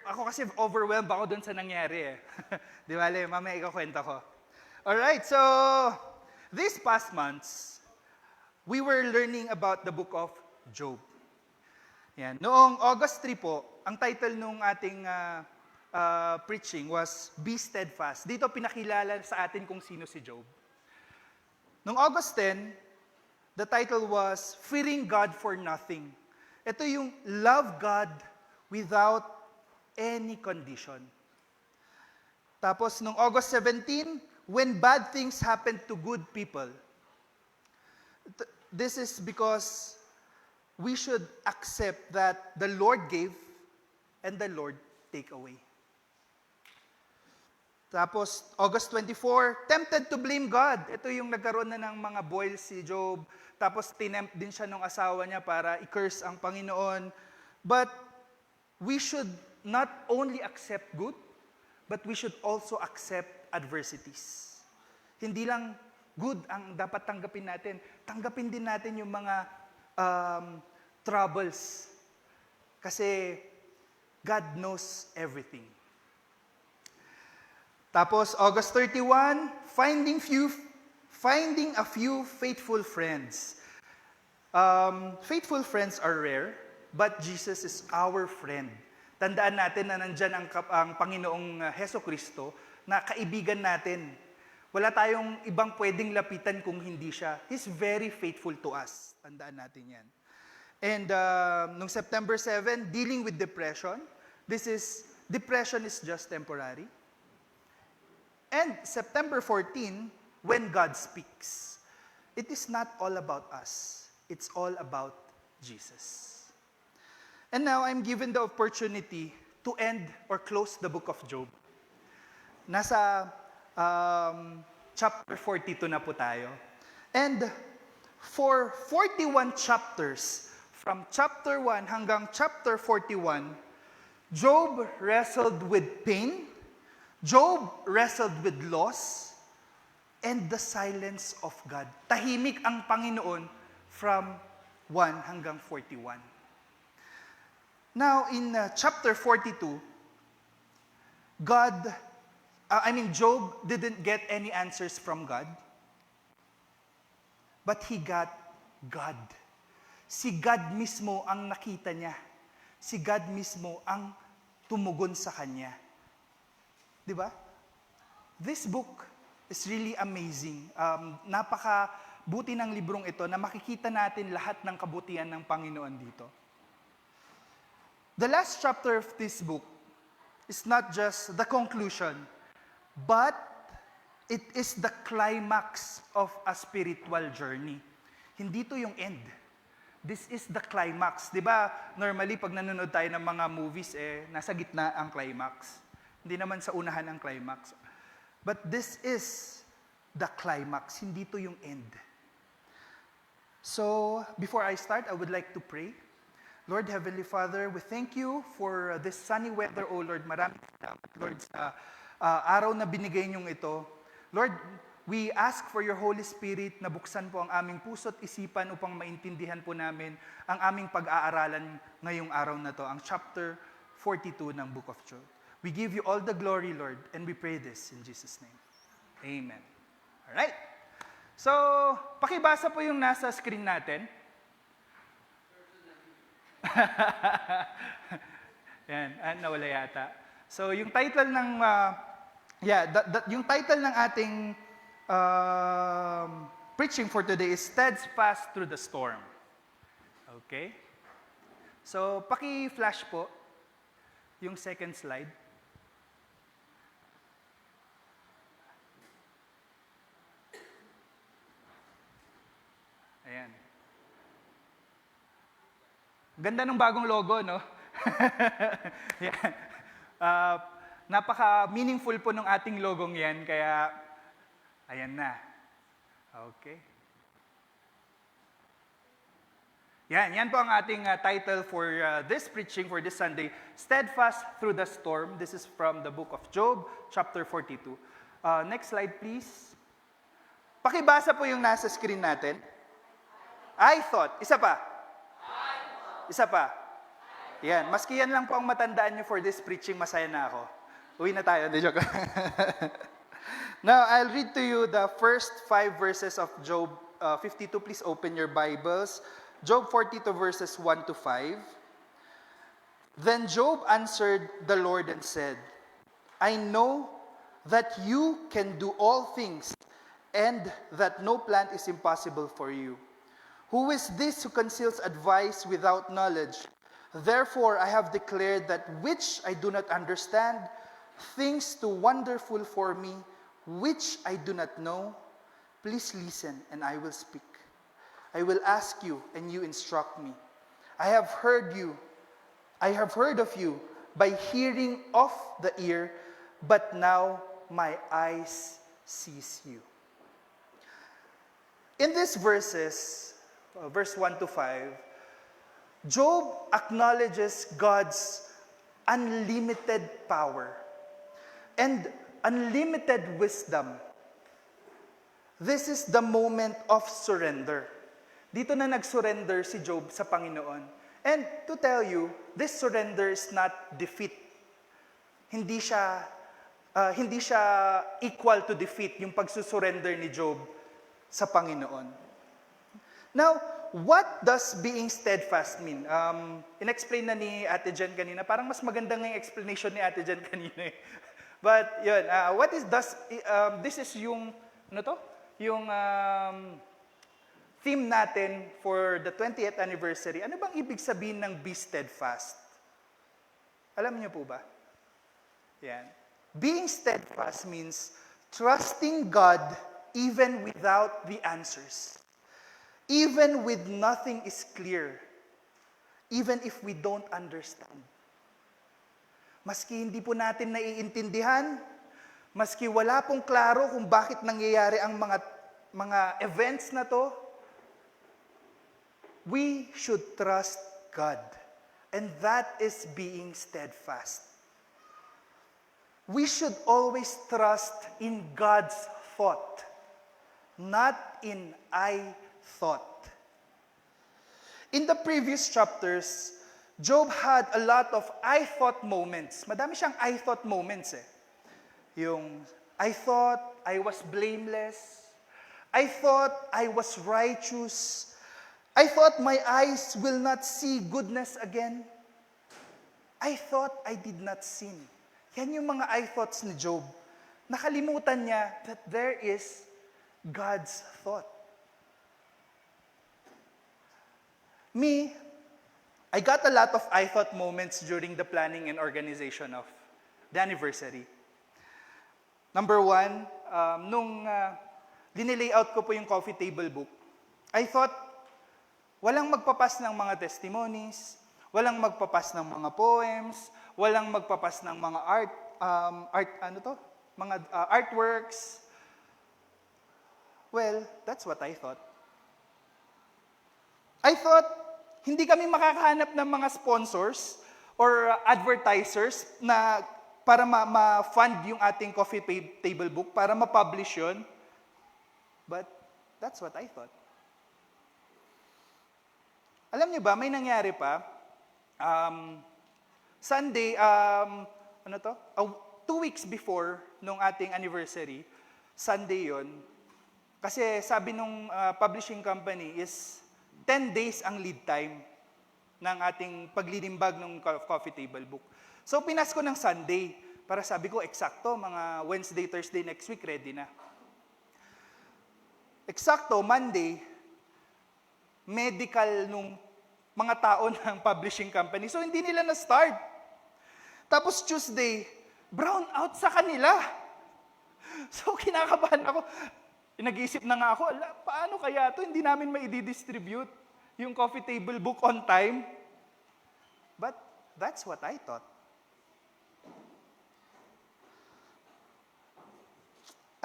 Ako kasi overwhelmed ako dun sa nangyari eh. Di ba, mamaya ikakwenta ko. Alright, so these past months, we were learning about the book of Job. Yan. Noong August 3 po, ang title nung ating preaching was Be Steadfast. Dito pinakilala sa atin kung sino si Job. Noong August 10, the title was Fearing God for Nothing. Ito yung love God without any condition. Tapos noong August 17, when bad things happen to good people. This is because we should accept that the Lord gave and the Lord take away. Tapos, August 24, tempted to blame God. Ito yung nagkaroon na ng mga boils si Job. Tapos, tinempt din siya ng asawa niya para i-curse ang Panginoon. But, we should not only accept good, but we should also accept adversities. Hindi lang good ang dapat tanggapin natin. Tanggapin din natin yung mga troubles. Kasi God knows everything. Tapos, August 31, finding a few faithful friends. Faithful friends are rare, but Jesus is our friend. Tandaan natin na nandyan ang Panginoong Heso Kristo na kaibigan natin. Wala tayong ibang pwedeng lapitan kung hindi siya. He's very faithful to us. Tandaan natin yan. And nung September 7, dealing with depression. Depression is just temporary. And September 14, when God speaks. It is not all about us. It's all about Jesus. And now, I'm given the opportunity to end or close the book of Job. Nasa chapter 42 na po tayo. And for 41 chapters, from chapter 1 hanggang chapter 41, Job wrestled with pain, Job wrestled with loss, and the silence of God. Tahimik ang Panginoon from 1 hanggang 41. Now, in chapter 42, Job didn't get any answers from God, but he got God. Si God mismo ang nakita niya. Si God mismo ang tumugon sa kanya. Di ba? This book is really amazing. Napakabuti ng librong ito na makikita natin lahat ng kabutihan ng Panginoon dito. The last chapter of this book is not just the conclusion, but it is the climax of a spiritual journey. Hindi to yung end. This is the climax. Di ba, normally pag nanonood tayo ng mga movies, nasa gitna ang climax. Hindi naman sa unahan ang climax. But this is the climax. Hindi to yung end. So, before I start, I would like to pray. Lord, Heavenly Father, we thank you for this sunny weather, O Lord. Maraming salamat, Lord, sa araw na binigay niyong ito. Lord, we ask for your Holy Spirit na buksan po ang aming puso at isipan upang maintindihan po namin ang aming pag-aaralan ngayong araw na to, ang chapter 42 ng Book of Job. We give you all the glory, Lord, and we pray this in Jesus' name. Amen. Alright. So, pakibasa po yung nasa screen natin. Yan, nawala yata. So, yung title ng yung title ng ating preaching for today is Steadfast Through the Storm. Okay? So, paki-flash po yung second slide. Ayan. Ganda ng bagong logo, no? Yan. Napaka-meaningful po ng ating logong yan, kaya ayan na. Okay. Yan po ang ating title for this preaching for this Sunday, Steadfast Through the Storm. This is from the book of Job, chapter 42. Next slide, please. Pakibasa po yung nasa screen natin. I thought. Isa pa. Isa pa. Yan. Maski yan lang po ang matandaan nyo for this preaching, masaya na ako. Uwi na tayo. Di joke. Now, I'll read to you the first 5 verses of Job 52. Please open your Bibles. Job 42 verses 1 to 5. Then Job answered the Lord and said, I know that you can do all things, and that no plan is impossible for you. Who is this who conceals advice without knowledge? Therefore, I have declared that which I do not understand, things too wonderful for me, which I do not know. Please listen, and I will speak. I will ask you, and you instruct me. I have heard of you by hearing of the ear, but now my eyes sees you. In these verses, verse 1 to 5, Job acknowledges God's unlimited power and unlimited wisdom. This is the moment of surrender. Dito na nag-surrender si Job sa Panginoon. And to tell you, this surrender is not defeat. Hindi siya equal to defeat yung pagsusurrender ni Job sa Panginoon. Now, what does being steadfast mean? In-explain na ni Ate Jen kanina. Parang mas maganda nga yung explanation ni Ate Jen kanina. But yun, this is yung, yung theme natin for the 20th anniversary. Ano bang ibig sabihin ng be steadfast? Alam niyo po ba? Yan. Being steadfast means trusting God even without the answers. Even with nothing is clear. Even if we don't understand. Maski hindi po natin naiintindihan, maski wala pong klaro kung bakit nangyayari ang mga events na to, we should trust God. And that is being steadfast. We should always trust in God's thought. not in I thought. In the previous chapters, Job had a lot of I thought moments. Madami siyang I thought moments eh. Yung, I thought I was blameless. I thought I was righteous. I thought my eyes will not see goodness again. I thought I did not sin. Yan yung mga I thoughts ni Job. Nakalimutan niya that there is God's thought. Me, I got a lot of I thought moments during the planning and organization of the anniversary. Number one, nung dinilayout ko po yung coffee table book, I thought, walang magpapas ng mga testimonies, walang magpapas ng mga poems, walang magpapas ng mga artworks. Well, that's what I thought. I thought, hindi kami makakahanap ng mga sponsors or advertisers na para ma-fund yung ating coffee table book, para ma-publish yun. But that's what I thought. Alam niyo ba, may nangyari pa. Sunday, 2 weeks before nung ating anniversary, Sunday yon. Kasi sabi nung publishing company is 10 days ang lead time ng ating paglilimbag ng coffee table book. So pinas ko ng Sunday para sabi ko, eksakto, mga Wednesday, Thursday next week, ready na. Eksakto, Monday, medical nung mga tao ng publishing company. So hindi nila na-start. Tapos Tuesday, brown out sa kanila. So kinakabahan ako. Nag-iisip na nga ako, paano kaya ito? Hindi namin mai-distribute yung coffee table book on time. But that's what I thought.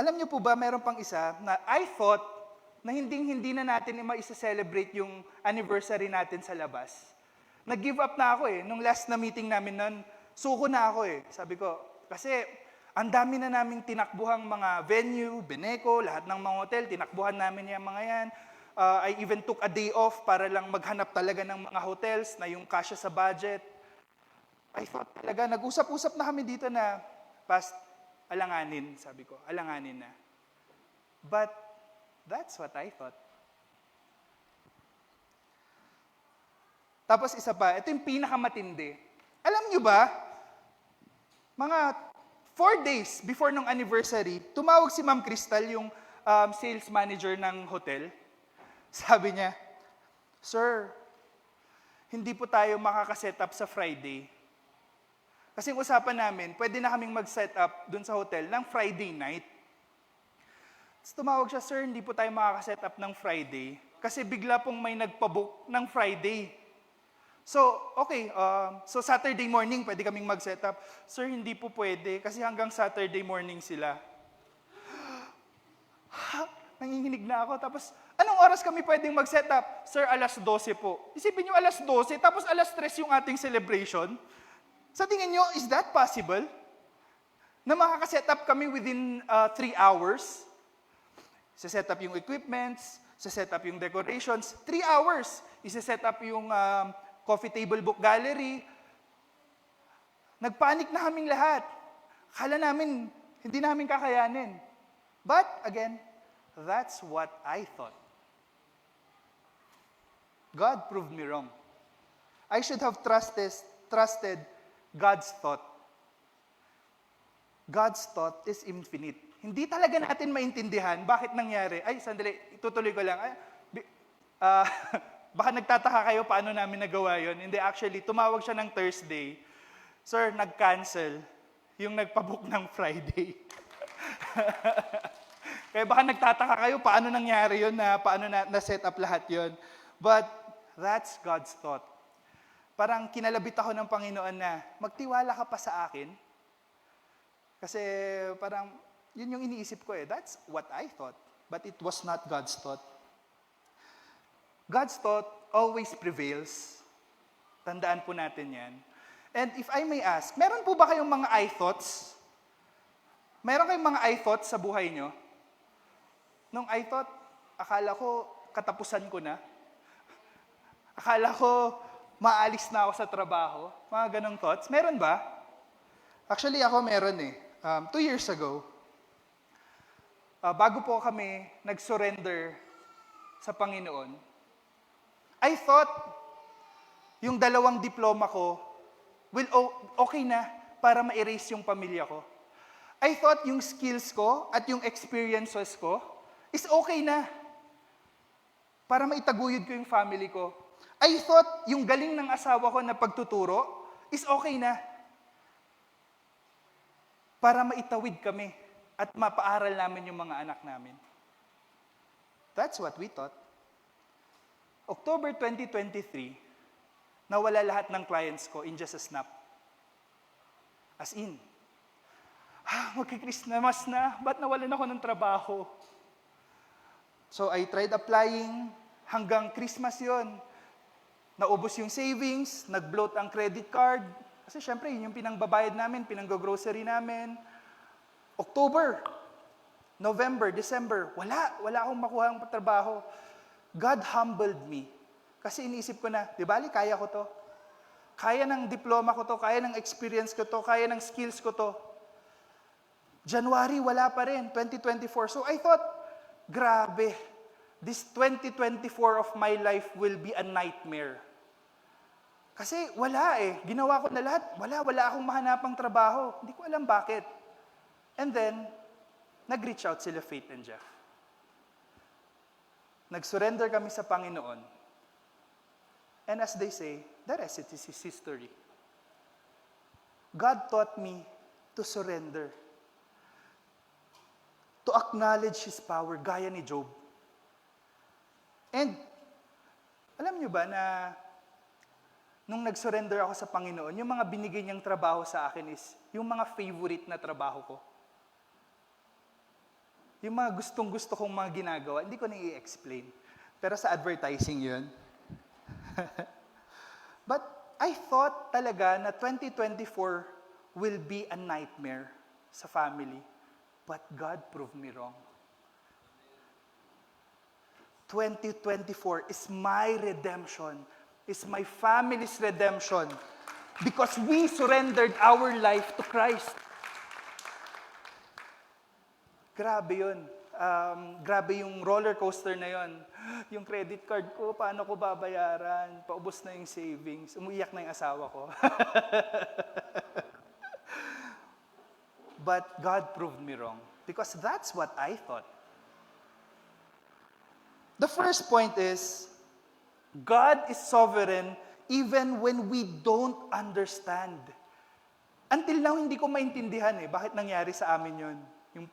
Alam niyo po ba, meron pang isa na I thought na hindi na natin ma-celebrate yung anniversary natin sa labas. Nag-give up na ako eh. Nung last na meeting namin nun, suko na ako eh. Sabi ko, kasi ang dami na naming tinakbuhang mga venue, Beneco, lahat ng mga hotel, tinakbuhan namin yung mga yan. I even took a day off para lang maghanap talaga ng mga hotels na yung kasya sa budget. I thought talaga, nag-usap-usap na kami dito na, past, alanganin, sabi ko, alanganin na. But, that's what I thought. Tapos isa pa, ito yung pinakamatindi. Alam nyo ba, mga 4 days before nung anniversary, tumawag si Ma'am Crystal, yung sales manager ng hotel. Sabi niya, Sir, hindi po tayo makakaset up sa Friday. Kasi yung usapan namin, pwede na kaming mag-set up dun sa hotel ng Friday night. Tapos tumawag siya, Sir, hindi po tayo makakaset up ng Friday kasi bigla pong may nagpabook ng Friday. So, okay, so Saturday morning pwede kaming mag-set up. Sir, hindi po pwede kasi hanggang Saturday morning sila. Nanginginig na ako. Tapos, anong oras kami pwedeng mag-set up? Sir, alas 12 po. Isipin nyo, alas 12, tapos alas 3 yung ating celebration. Sa tingin nyo, is that possible? Na makakaset up kami within 3 hours? Isa-set up yung equipments, isa-set up yung decorations, 3 hours. Isa-set up yung coffee table book gallery. Nagpanik na kaming lahat. Akala namin, hindi namin kakayanin. But, again, that's what I thought. God proved me wrong. I should have trusted God's thought. God's thought is infinite. Hindi talaga natin maintindihan bakit nangyari. Ay, sandali, itutuloy ko lang. Baka nagtataka kayo paano namin nagawa yon. Hindi, actually, tumawag siya ng Thursday. Sir, nag-cancel yung nagpabook ng Friday. Kaya baka nagtataka kayo paano nangyari yon, paano na-set up lahat yon. But that's God's thought. Parang kinalabit ako ng Panginoon na magtiwala ka pa sa akin. Kasi parang yun yung iniisip ko eh. That's what I thought. But it was not God's thought. God's thought always prevails. Tandaan po natin yan. And if I may ask, meron po ba kayong mga I thoughts? Meron kayong mga I thoughts sa buhay nyo? nung I thought, akala ko katapusan ko na. Akala ko maalis na ako sa trabaho. Mga ganong thoughts. Meron ba? Actually, ako meron eh. 2 years ago, bago po kami nag-surrender sa Panginoon, I thought yung 2 diploma ko will okay na para ma-erase yung pamilya ko. I thought yung skills ko at yung experiences ko is okay na para maitaguyod ko yung family ko. I thought yung galing ng asawa ko na pagtuturo is okay na para maitawid kami at mapaaral namin yung mga anak namin. That's what we thought. October 2023, nawala lahat ng clients ko in just a snap. As in, magki-Christmas na, ba't nawalan ako ng trabaho? So I tried applying, hanggang Christmas yon. Naubos yung savings, nag-bloat ang credit card. Kasi syempre, yun yung pinangbabayad namin, pinanggo-grocery namin. October, November, December, wala akong makuha ang trabaho. God humbled me. Kasi iniisip ko na, di bali, kaya ko to. Kaya ng diploma ko to, kaya ng experience ko to, kaya ng skills ko to. January, wala pa rin, 2024. So I thought, grabe, this 2024 of my life will be a nightmare. Kasi wala eh. Ginawa ko na lahat. Wala akong mahanapang trabaho. Hindi ko alam bakit. And then, nag-reach out sila Faith and Jeff. Nag-surrender kami sa Panginoon. And as they say, the rest is history. God taught me to surrender. To acknowledge His power, gaya ni Job. And, alam nyo ba na nung nag-surrender ako sa Panginoon, yung mga binigay niyang trabaho sa akin is yung mga favorite na trabaho ko. Yung mga gustong-gusto kong mga ginagawa, hindi ko na i-explain. Pero sa advertising yun. But I thought talaga na 2024 will be a nightmare sa family. But God proved me wrong. 2024 is my redemption. Is my family's redemption. Because we surrendered our life to Christ. Grabe yun. Grabe yung roller coaster na yun. Yung credit card ko, paano ko babayaran? Paubos na yung savings. Umuiyak na yung asawa ko. But God proved me wrong. Because that's what I thought. The first point is, God is sovereign even when we don't understand. Until now, hindi ko maintindihan bakit nangyari sa amin yun.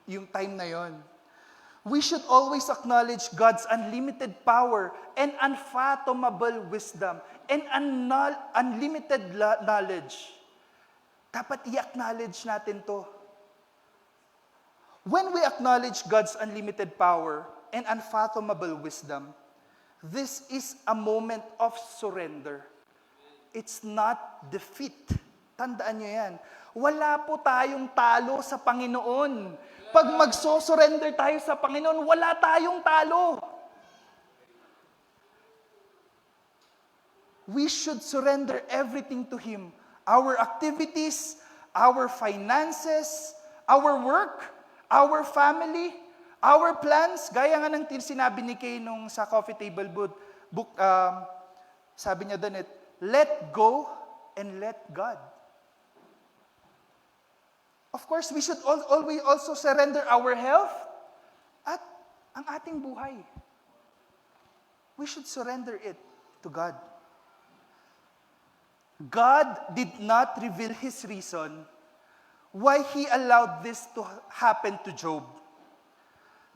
Yung time na yun. We should always acknowledge God's unlimited power and unfathomable wisdom and unlimited knowledge. Dapat i-acknowledge natin to. When we acknowledge God's unlimited power and unfathomable wisdom, this is a moment of surrender. It's not defeat. Tandaan nyo yan. Wala po tayong talo sa Panginoon. Pag magso-surrender tayo sa Panginoon, wala tayong talo. We should surrender everything to Him. Our activities, our finances, our work, our family, our plans, gaya nga ng sinabi ni Kay nung sa coffee table book, sabi niya doon, let go and let God. Of course, we should always also surrender our health at ang ating buhay. We should surrender it to God. God did not reveal His reason why He allowed this to happen to Job.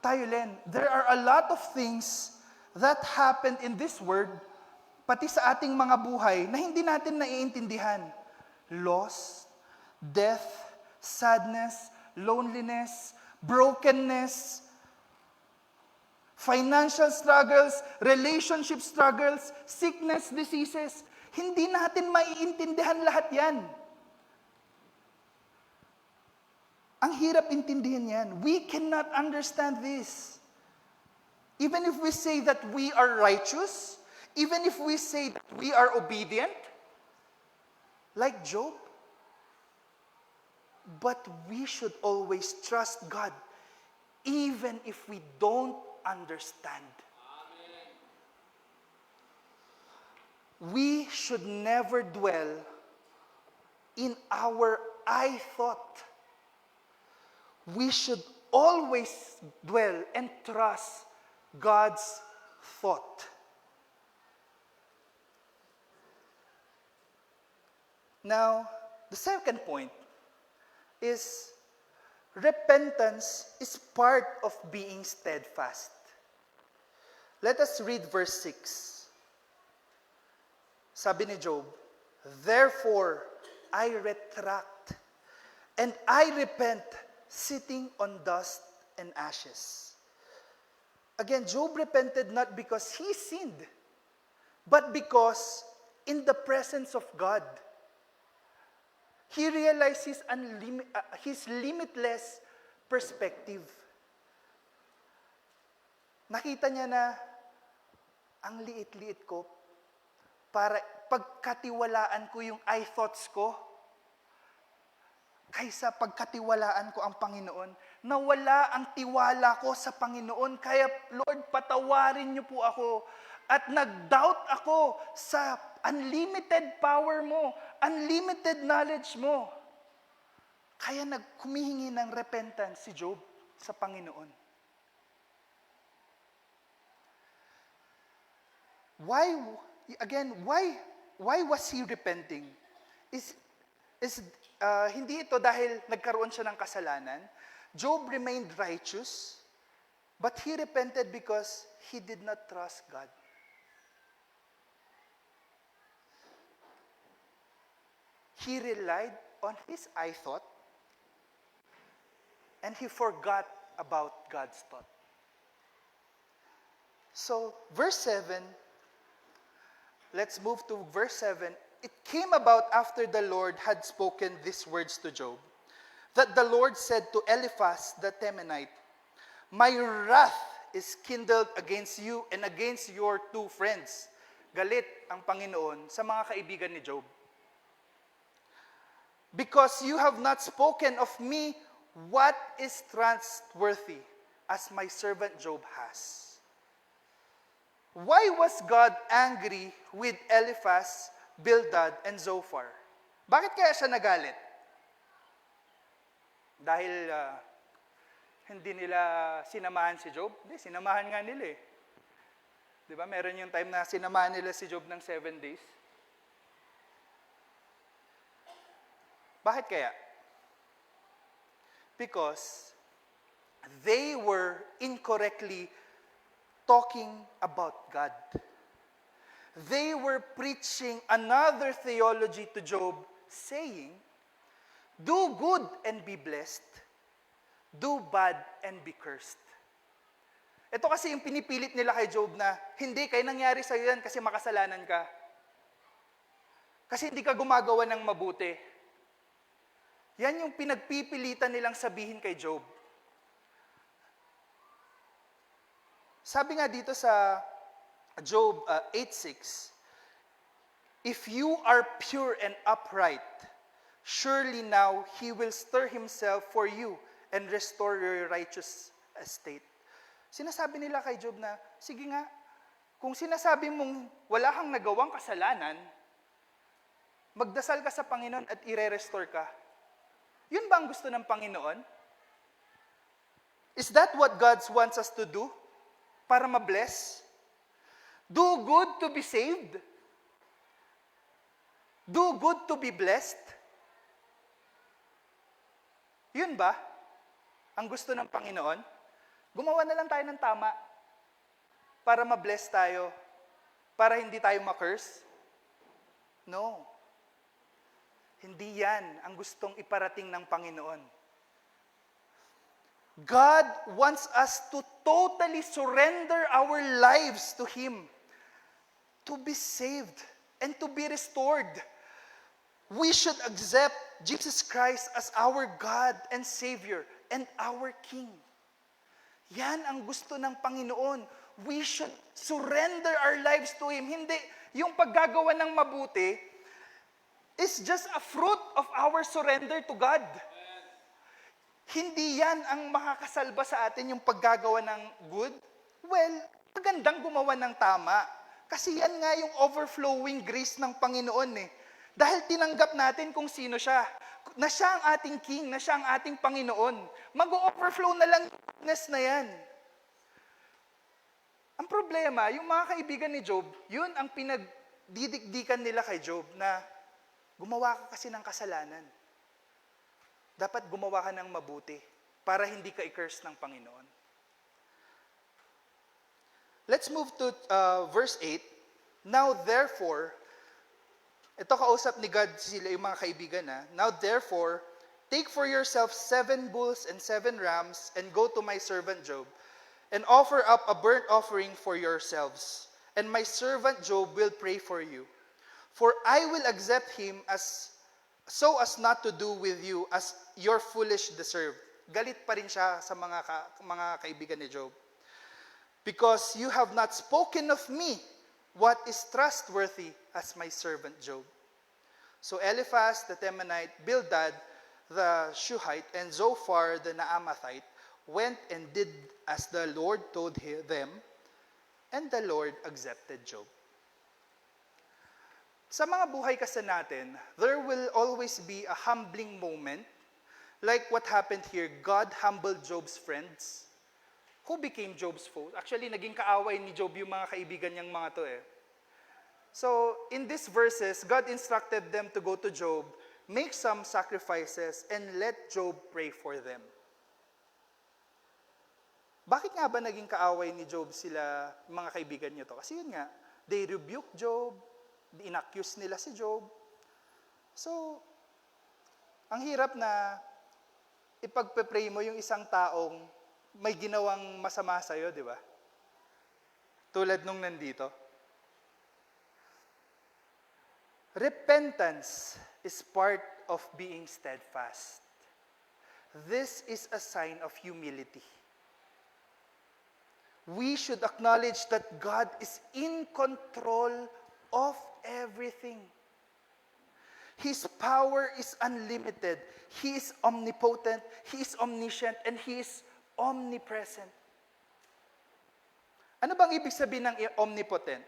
Tayo, Len, there are a lot of things that happened in this world, pati sa ating mga buhay, na hindi natin naiintindihan. Loss, death, sadness, loneliness, brokenness, financial struggles, relationship struggles, sickness, diseases. Hindi natin maiintindihan lahat yan. Ang hirap intindihin yan. We cannot understand this. Even if we say that we are righteous, even if we say that we are obedient, like Job, but we should always trust God, even if we don't understand. We should never dwell in our I thought. We should always dwell and trust God's thought. Now, the second point is repentance is part of being steadfast. Let us read verse 6. Sabi ni Job, "Therefore, I retract, and I repent, sitting on dust and ashes." Again, Job repented not because he sinned, but because in the presence of God, he realized his limitless perspective. Nakita niya na ang liit-liit ko para pagkatiwalaan ko yung I thoughts ko kaysa pagkatiwalaan ko ang Panginoon. Nawala ang tiwala ko sa Panginoon. Kaya, Lord, patawarin niyo po ako. At nag-doubt ako sa unlimited power mo, unlimited knowledge mo. Kaya nagkumihingi ng repentance si Job sa Panginoon. Why was he repenting? Hindi ito dahil nagkaroon siya ng kasalanan. Job remained righteous, but he repented because he did not trust God. He relied on his I thought, and he forgot about God's thought. So, verse 7, let's move to verse 7. It came about after the Lord had spoken these words to Job, that the Lord said to Eliphaz the Temanite, "My wrath is kindled against you and against your two friends." Galit ang Panginoon sa mga kaibigan ni Job. "Because you have not spoken of me what is trustworthy, as my servant Job has." Why was God angry with Eliphaz, Bildad, and Zophar? Bakit kaya siya nagalit? Dahil hindi nila sinamahan si Job? Hindi, sinamahan nga nila eh. Di ba? Meron yung time na sinamahan nila si Job ng 7 days. Bakit kaya? Because they were incorrectly talking about God. They were preaching another theology to Job, saying, "Do good and be blessed. Do bad and be cursed." Ito kasi yung pinipilit nila kay Job na, hindi, kaya nangyari sa'yo yan kasi makasalanan ka. Kasi hindi ka gumagawa ng mabuti. Yan yung pinagpipilitan nilang sabihin kay Job. Sabi nga dito sa Job 8:6, "If you are pure and upright, surely now He will stir Himself for you and restore your righteous estate." Sinasabi nila kay Job na, sige nga, kung sinasabi mong wala kang nagawang kasalanan, magdasal ka sa Panginoon at ire-restore ka. Yun ba ang gusto ng Panginoon? Is that what God wants us to do? Para ma-bless? Do good to be saved? Do good to be blessed? Yun ba ang gusto ng Panginoon? Gumawa na lang tayo ng tama para ma-bless tayo, para hindi tayo ma-curse? No. Hindi yan ang gustong iparating ng Panginoon. God wants us to totally surrender our lives to Him, to be saved and to be restored. We should accept Jesus Christ as our God and Savior and our King. Yan ang gusto ng Panginoon. we should surrender our lives to Him. Hindi, yung paggagawa ng mabuti is just a fruit of our surrender to God. Hindi yan ang makakasalba sa atin, yung paggagawa ng good. Well, magandang gumawa ng tama. Kasi yan nga yung overflowing grace ng Panginoon eh. Dahil tinanggap natin kung sino siya. Na siya ang ating King, na siya ang ating Panginoon. Mag-overflow na lang yung goodness na yan. Ang problema, yung mga kaibigan ni Job, yun ang pinagdidikdikan nila kay Job na gumawa ka kasi ng kasalanan. Dapat gumawa ka ng mabuti para hindi ka i-curse ng Panginoon. Let's move to verse 8. Now therefore, ito kausap ni God sila, yung mga kaibigan na. Now therefore, take for yourself 7 bulls and 7 rams and go to my servant Job and offer up a burnt offering for yourselves. And my servant Job will pray for you. For I will accept him so as not to do with you as your foolish deserve. Galit pa rin siya sa mga kaibigan ni Job. Because you have not spoken of me what is trustworthy as my servant Job. So Eliphaz the Temanite, Bildad the Shuhite, and Zophar the Naamathite went and did as the Lord told them, and the Lord accepted Job. Sa mga buhay kasi natin, there will always be a humbling moment, like what happened here. God humbled Job's friends. Who became Job's foe? Actually, naging kaaway ni Job yung mga kaibigan niyang mga to eh. So, in these verses, God instructed them to go to Job, make some sacrifices, and let Job pray for them. Bakit nga ba naging kaaway ni Job sila, mga kaibigan niyo to? Kasi yun nga, they rebuked Job, inaccuse nila si Job. So, ang hirap na ipagpe-pray mo yung isang taong may ginawang masama sa'yo, di ba? Tulad nung nandito. Repentance is part of being steadfast. This is a sign of humility. We should acknowledge that God is in control of everything. His power is unlimited. He is omnipotent, He is omniscient, and He is omnipresent. Ano bang ibig sabihin ng omnipotent?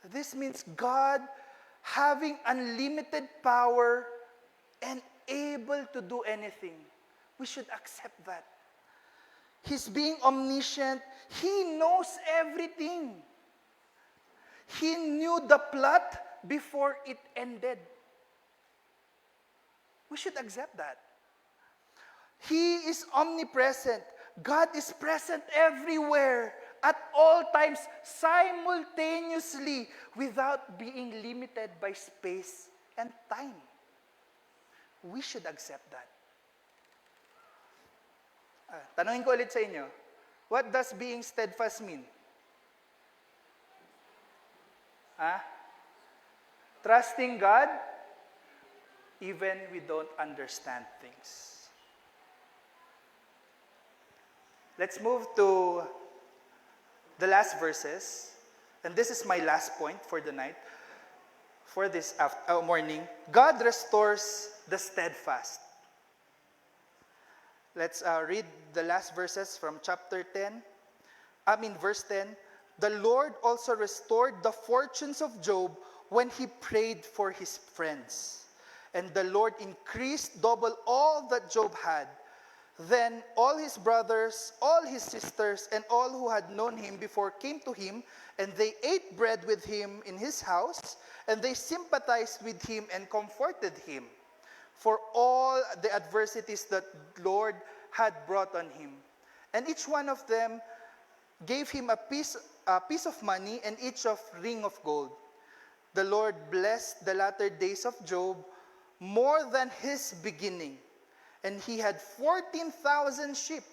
This means God having unlimited power and able to do anything. We should accept that. He's being omniscient. He knows everything. He knew the plot before it ended. We should accept that. He is omnipresent. God is present everywhere, at all times, simultaneously, without being limited by space and time. We should accept that. Tanungin ko ulit sa inyo, what does being steadfast mean? Trusting God, even we don't understand things. Let's move to the last verses. And this is my last point for the night, for this morning. God restores the steadfast. Let's read the last verses from verse 10. The Lord also restored the fortunes of Job when he prayed for his friends. And the Lord increased double all that Job had. Then all his brothers, all his sisters, and all who had known him before came to him, and they ate bread with him in his house, and they sympathized with him and comforted him for all the adversities that Lord had brought on him. And each one of them gave him a piece of money and each of ring of gold. The Lord blessed the latter days of Job more than his beginning. And he had 14,000 sheep,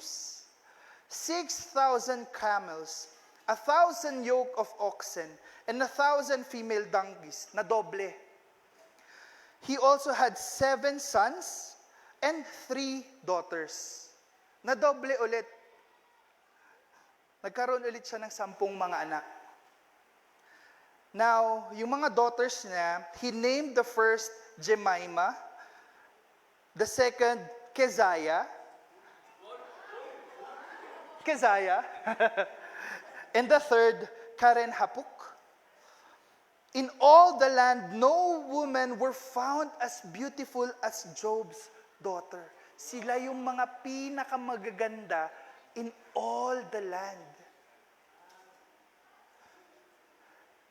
6,000 camels, 1,000 yoke of oxen, and 1,000 female donkeys, na doble. He also had 7 sons and 3 daughters. Na doble ulit. nagkaroon ulit siya ng 10 mga anak. Now, yung mga daughters niya, he named the first Jemima, the second Keziah, and the third Karen Hapuk. In all the land, no women were found as beautiful as Job's daughter. Sila yung mga pinakamagaganda in all the land.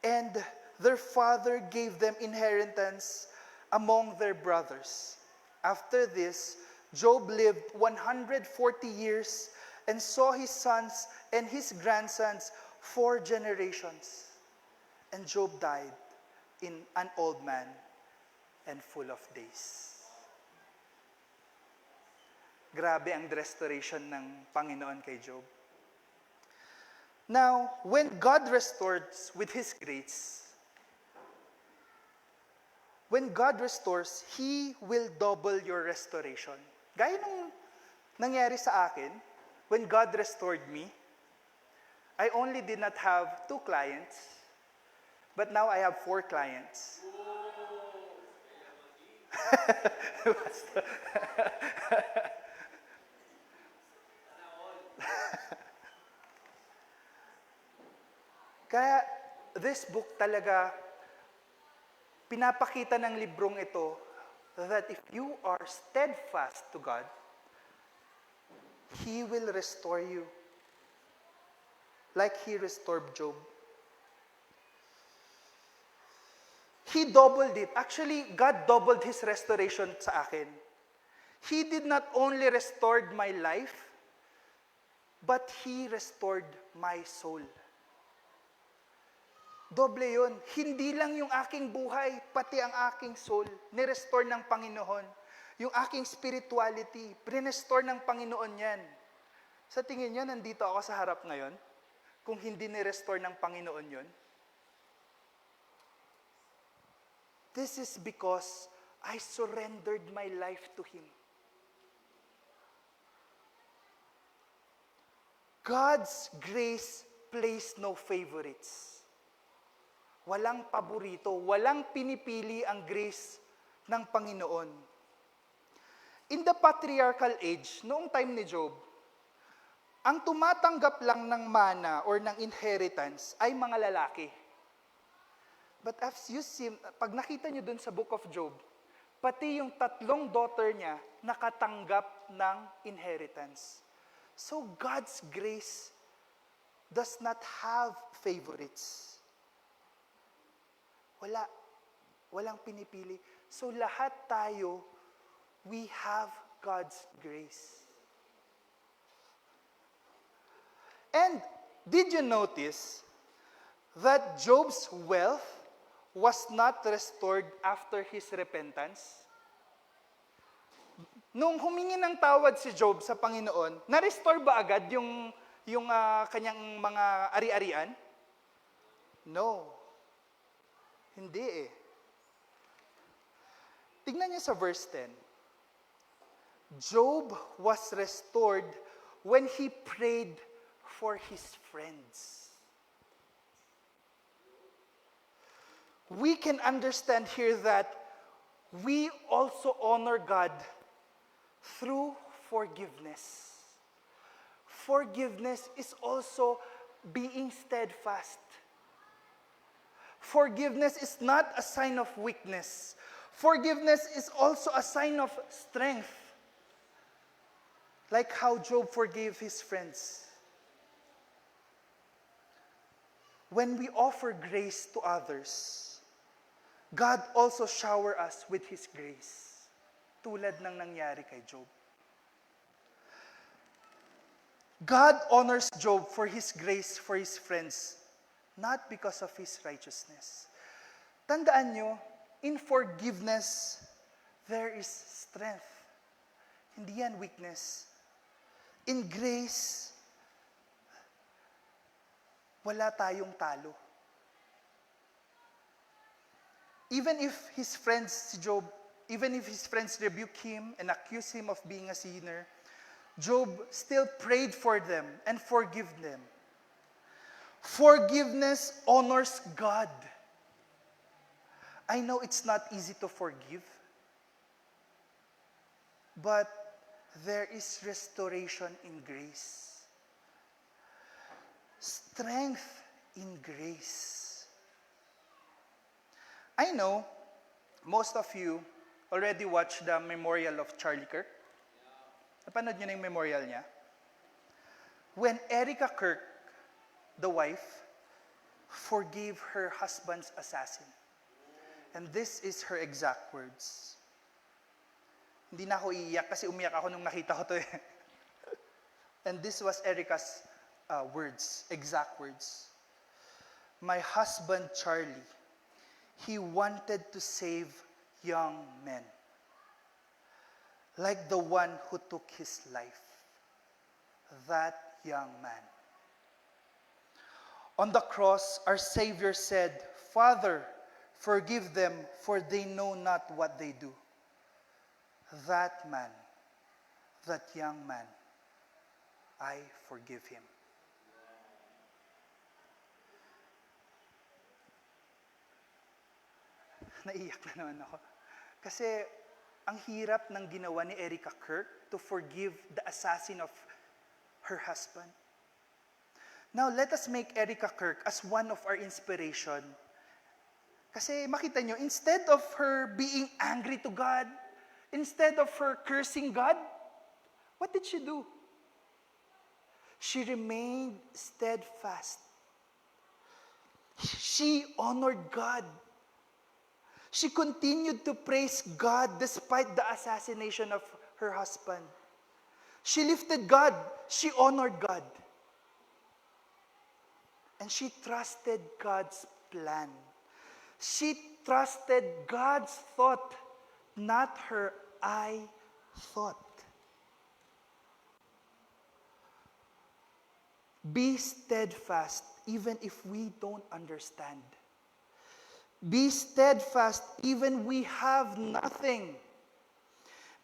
And their father gave them inheritance among their brothers. After this, Job lived 140 years and saw his sons and his grandsons 4 generations. And Job died in an old man and full of days. Grabe ang restoration ng Panginoon kay Job. Now, when God restores with His grace, He will double your restoration. Gaya nung nangyari sa akin, when God restored me, I only did not have 2 clients, but now I have 4 clients. Kaya this book talaga, pinapakita ng librong ito that if you are steadfast to God, He will restore you. Like He restored Job. He doubled it. Actually, God doubled His restoration sa akin. He did not only restored my life, but He restored my soul. Doble yun. Hindi lang yung aking buhay, pati ang aking soul, ni-restore ng Panginoon. Yung aking spirituality, pre-restore ng Panginoon yan. Sa tingin nyo, nandito ako sa harap ngayon, kung hindi ni-restore ng Panginoon yun? This is because I surrendered my life to Him. God's grace plays no favorites. Walang paborito, walang pinipili ang grace ng Panginoon. In the patriarchal age, noong time ni Job, ang tumatanggap lang ng mana or ng inheritance ay mga lalaki. But as you see, pag nakita nyo dun sa book of Job, pati yung 3 daughter niya nakatanggap ng inheritance. So God's grace does not have favorites. Walang pinipili. So lahat tayo, we have God's grace. And did you notice that Job's wealth was not restored after his repentance? Nung humingi ng tawad si Job sa Panginoon, na-restore ba agad yung kanyang mga ari-arian? No. Hindi eh. Tingnan niyo sa verse 10. Job was restored when he prayed for his friends. We can understand here that we also honor God through forgiveness. Forgiveness is also being steadfast. Forgiveness is not a sign of weakness. Forgiveness is also a sign of strength. Like how Job forgave his friends. When we offer grace to others, God also shower us with His grace. Tulad ng nangyari kay Job. God honors Job for his grace for his friends, not because of his righteousness. Tandaan nyo, in forgiveness, there is strength. Hindi yan weakness. In grace, wala tayong talo. Even if his friends, si Job, even if his friends rebuke him and accuse him of being a sinner, Job still prayed for them and forgave them. Forgiveness honors God. I know it's not easy to forgive, but there is restoration in grace. Strength in grace. I know most of you already watched the memorial of Charlie Kirk. Napanood niyo na yung memorial niya? When Erica Kirk, the wife, forgave her husband's assassin. And this is her exact words. Hindi na ako iiyak kasi umiyak ako nung nakita ko to eh. And this was Erica's words, exact words. My husband Charlie, he wanted to save young men, like the one who took his life, that young man. On the cross, our Savior said, Father, forgive them, for they know not what they do. That man, that young man, I forgive him. Naiyak na naman ako. Kasi ang hirap ng ginawa ni Erica Kirk to forgive the assassin of her husband. Now, let us make Erica Kirk as one of our inspiration. Kasi makita nyo, instead of her being angry to God, instead of her cursing God, what did she do? She remained steadfast. She honored God. She continued to praise God despite the assassination of her husband. She lifted God. She honored God. And she trusted God's plan. She trusted God's thought, not her I thought. Be steadfast even if we don't understand. Be steadfast even we have nothing.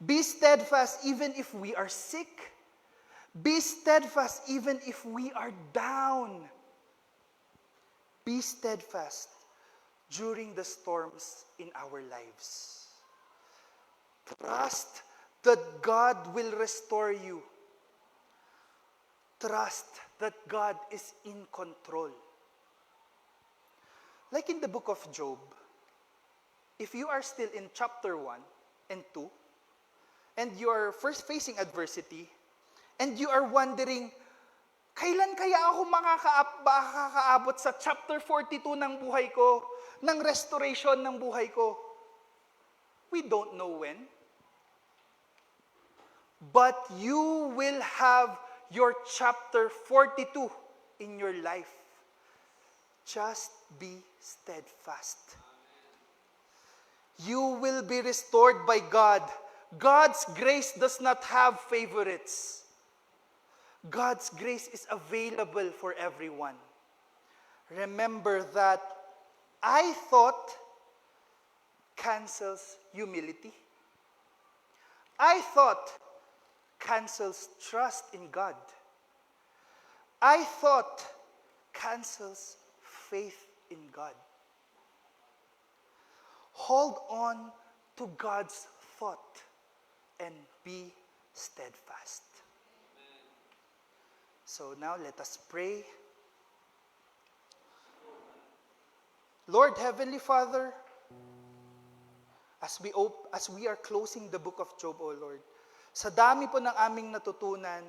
Be steadfast even if we are sick. Be steadfast even if we are down. Be steadfast during the storms in our lives. Trust that God will restore you. Trust that God is in control. Like in the book of Job, if you are still in chapter 1 and 2, and you are first facing adversity, and you are wondering, kailan kaya ako makakaabot sa chapter 42 ng buhay ko, ng restoration ng buhay ko? We don't know when. But you will have your chapter 42 in your life. Just be steadfast. You will be restored by God. God's grace does not have favorites. God's grace is available for everyone. Remember that I thought cancels humility. I thought cancels trust in God. I thought cancels faith in God. Hold on to God's thought and be steadfast. So now let us pray. Lord, Heavenly Father, as we are closing the book of Job, O Lord, sa dami po ng aming natutunan,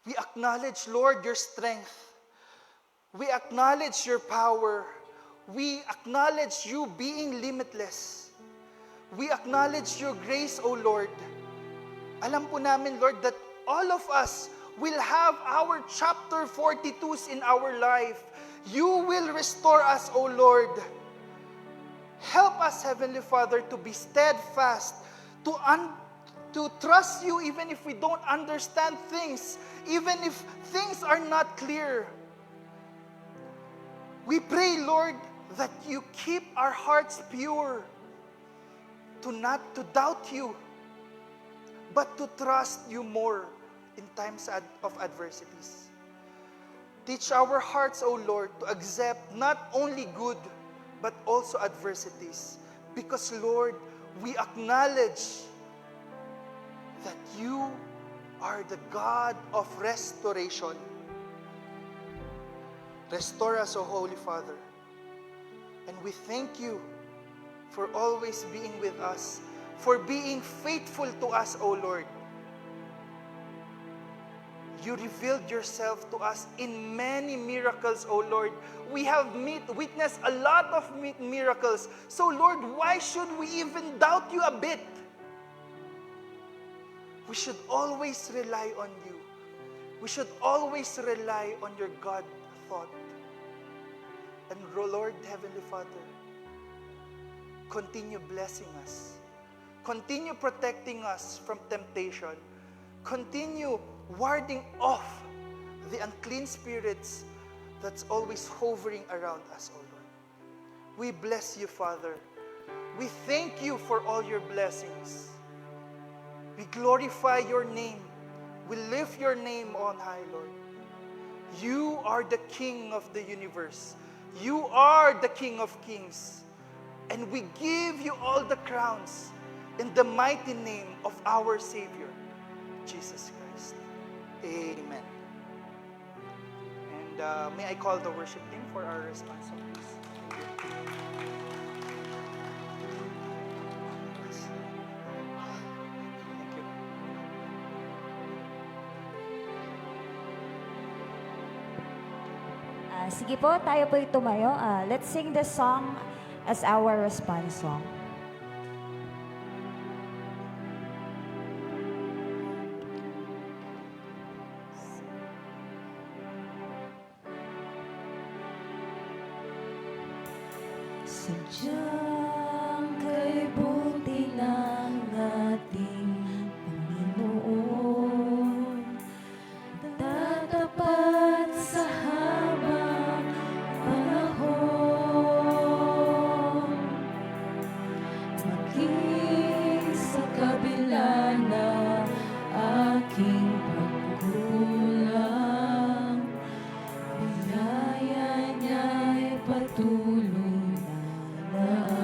we acknowledge, Lord, your strength. We acknowledge your power. We acknowledge you being limitless. We acknowledge your grace, O Lord. Alam po namin, Lord, that all of us will have our chapter 42s in our life. You will restore us, O Lord. Help us, Heavenly Father, to be steadfast, to trust you even if we don't understand things, even if things are not clear. We pray, Lord, that you keep our hearts pure, to not to doubt you, but to trust you more in times of adversities. Teach our hearts, O Lord, to accept not only good, but also adversities. Because, Lord, we acknowledge that you are the God of restoration. Restore us, O Holy Father. And we thank you for always being with us, for being faithful to us, O Lord. You revealed yourself to us in many miracles, O Lord. We have witnessed a lot of miracles. So, Lord, why should we even doubt you a bit? We should always rely on you. We should always rely on your God thought. And Lord, Heavenly Father, continue blessing us. Continue protecting us from temptation. Continue warding off the unclean spirits that's always hovering around us, O Lord. We bless you, Father. We thank you for all your blessings. We glorify your name. We lift your name on high, Lord. You are the King of the universe. You are the King of kings. And we give you all the crowns in the mighty name of our Savior, Jesus Christ. Amen. And may I call the worship team for our response, please. Thank you. Sige po, tayo po tumayo. Let's sing the song as our response song. Sadyang kay buti ng ating Panginoon, tatapat sa habang panahon, maging sa kabila na aking pagkulang, biyaya niya'y patuloy na daan.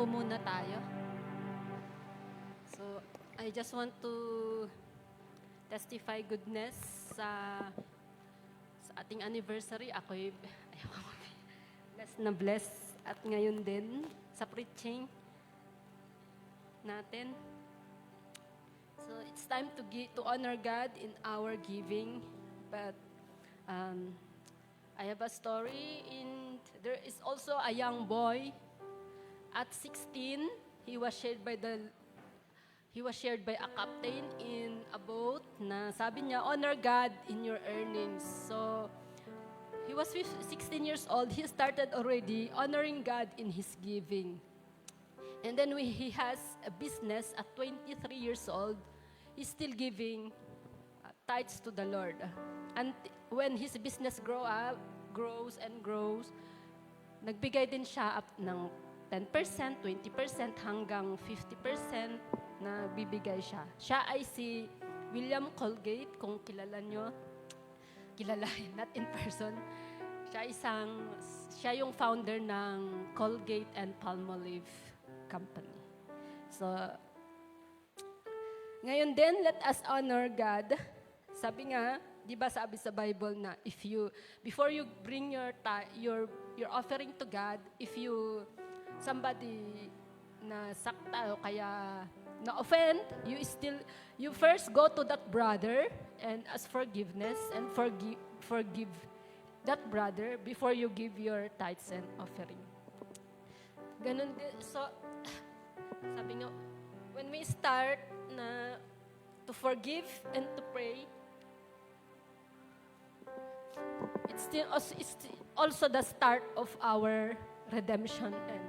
po muna tayo. So, I just want to testify goodness sa ating anniversary. Ako'y blessed at ngayon din sa preaching natin. So, it's time to honor God in our giving. But I have a story. There is also a young boy. At 16, he was shared by a captain in a boat na sabi niya, honor God in your earnings. So, he was 16 years old. He started already honoring God in his giving. And then he has a business at 23 years old. He's still giving tithes to the Lord. And when his business grows and grows, nagbigay din siya up ng 10%, 20% hanggang 50% na bibigay siya. Siya ay si William Colgate, kung kilala nyo. Kilala, not in person. Siya yung founder ng Colgate and Palmolive Company. So, ngayon din, let us honor God. Sabi nga, di ba sabi sa Bible na before you bring your offering to God, if somebody na sakta o kaya na-offend, you first go to that brother and ask forgiveness and forgive that brother before you give your tithes and offering. Ganun din. So, sabi nga, when we start to forgive and to pray, it's also the start of our redemption and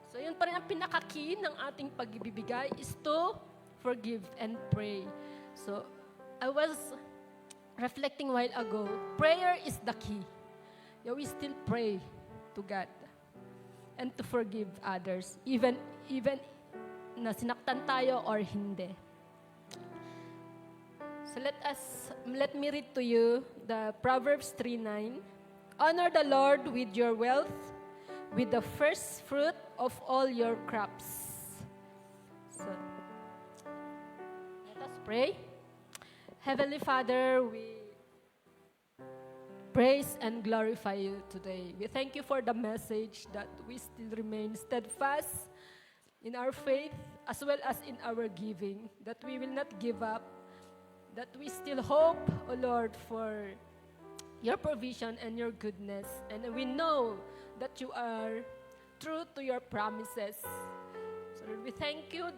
so yun pa rin ang pinaka-key ng ating pagbibigay is to forgive and pray. So I was reflecting a while ago, prayer is the key. We still pray to God and to forgive others, even na sinaktan tayo or hindi. So let me read to you the Proverbs 3:9. Honor the Lord with your wealth, with the first fruit of all your crops. So, let us pray. Heavenly Father, we praise and glorify you today. We thank you for the message that we still remain steadfast in our faith as well as in our giving, that we will not give up, that we still hope, O Lord, for your provision and your goodness. And we know that you are true to your promises. So Lord, we thank you,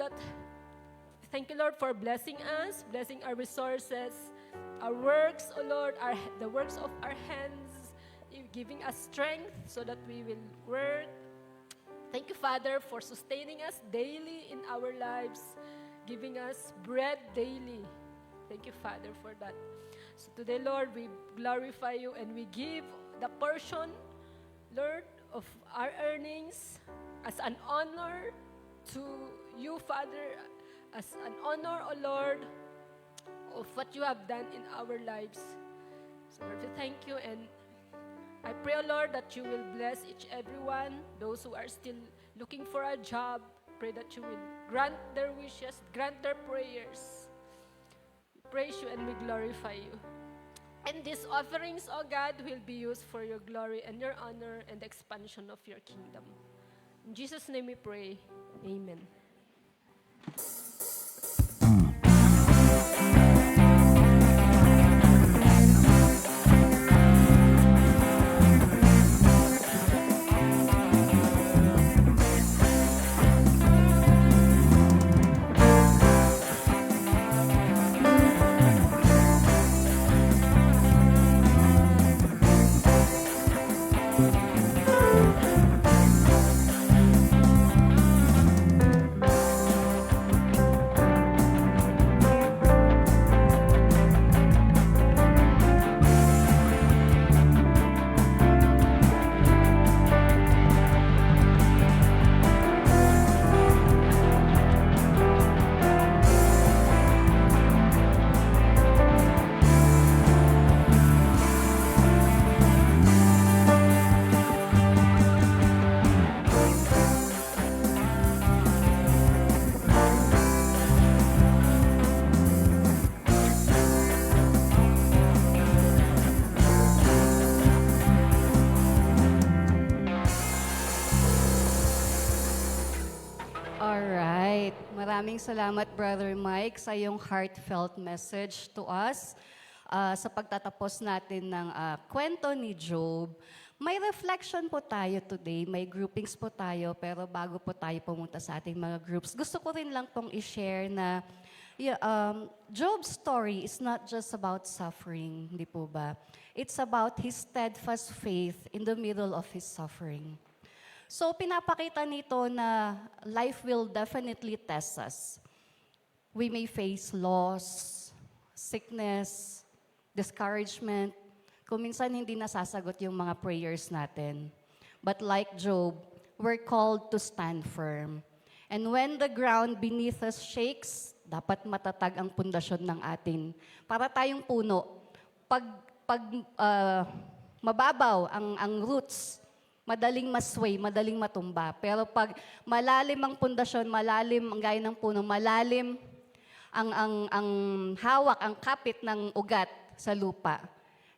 Lord, for blessing us, blessing our resources, our works, O Lord, the works of our hands, giving us strength so that we will work. Thank you, Father, for sustaining us daily in our lives, giving us bread daily. Thank you, Father, for that. So today, Lord, we glorify you and we give the portion, Lord, of our earnings as an honor to you, Father, as an honor, O Lord, of what you have done in our lives. So Lord, we thank you, and I pray, O Lord, that you will bless each everyone, those who are still looking for a job. Pray that you will grant their wishes, grant their prayers. Praise you and we glorify you. And these offerings, O God, will be used for your glory and your honor and the expansion of your kingdom. In Jesus' name we pray. Amen. Maraming salamat, Brother Mike, sa iyong heartfelt message to us. Sa pagtatapos natin ng kwento ni Job, may reflection po tayo today, may groupings po tayo, pero bago po tayo pumunta sa ating mga groups, gusto ko rin lang pong i-share na Job's story is not just about suffering, hindi po ba? It's about his steadfast faith in the middle of his suffering. So, pinapakita nito na life will definitely test us. We may face loss, sickness, discouragement, kung minsan hindi nasasagot yung mga prayers natin. But like Job, we're called to stand firm. And when the ground beneath us shakes, dapat matatag ang pundasyon ng atin. Para tayong puno, pag mababaw ang roots, madaling masway, madaling matumba. Pero pag malalim ang pundasyon, malalim ang gaya ng puno, malalim ang hawak, ang kapit ng ugat sa lupa,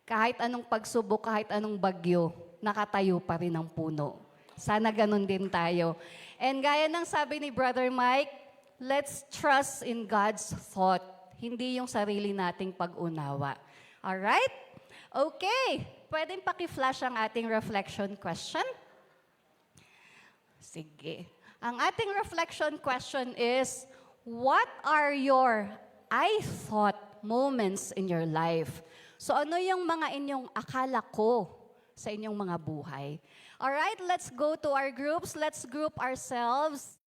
kahit anong pagsubok, kahit anong bagyo, nakatayo pa rin ang puno. Sana ganun din tayo. And gaya ng sabi ni Brother Mike, let's trust in God's thought, hindi yung sarili nating pag-unawa. Alright? Okay. Pwedeng paki-flash ang ating reflection question? Sige. Ang ating reflection question is, what are your I thought moments in your life? So ano yung mga inyong akala ko sa inyong mga buhay? Alright, let's go to our groups. Let's group ourselves.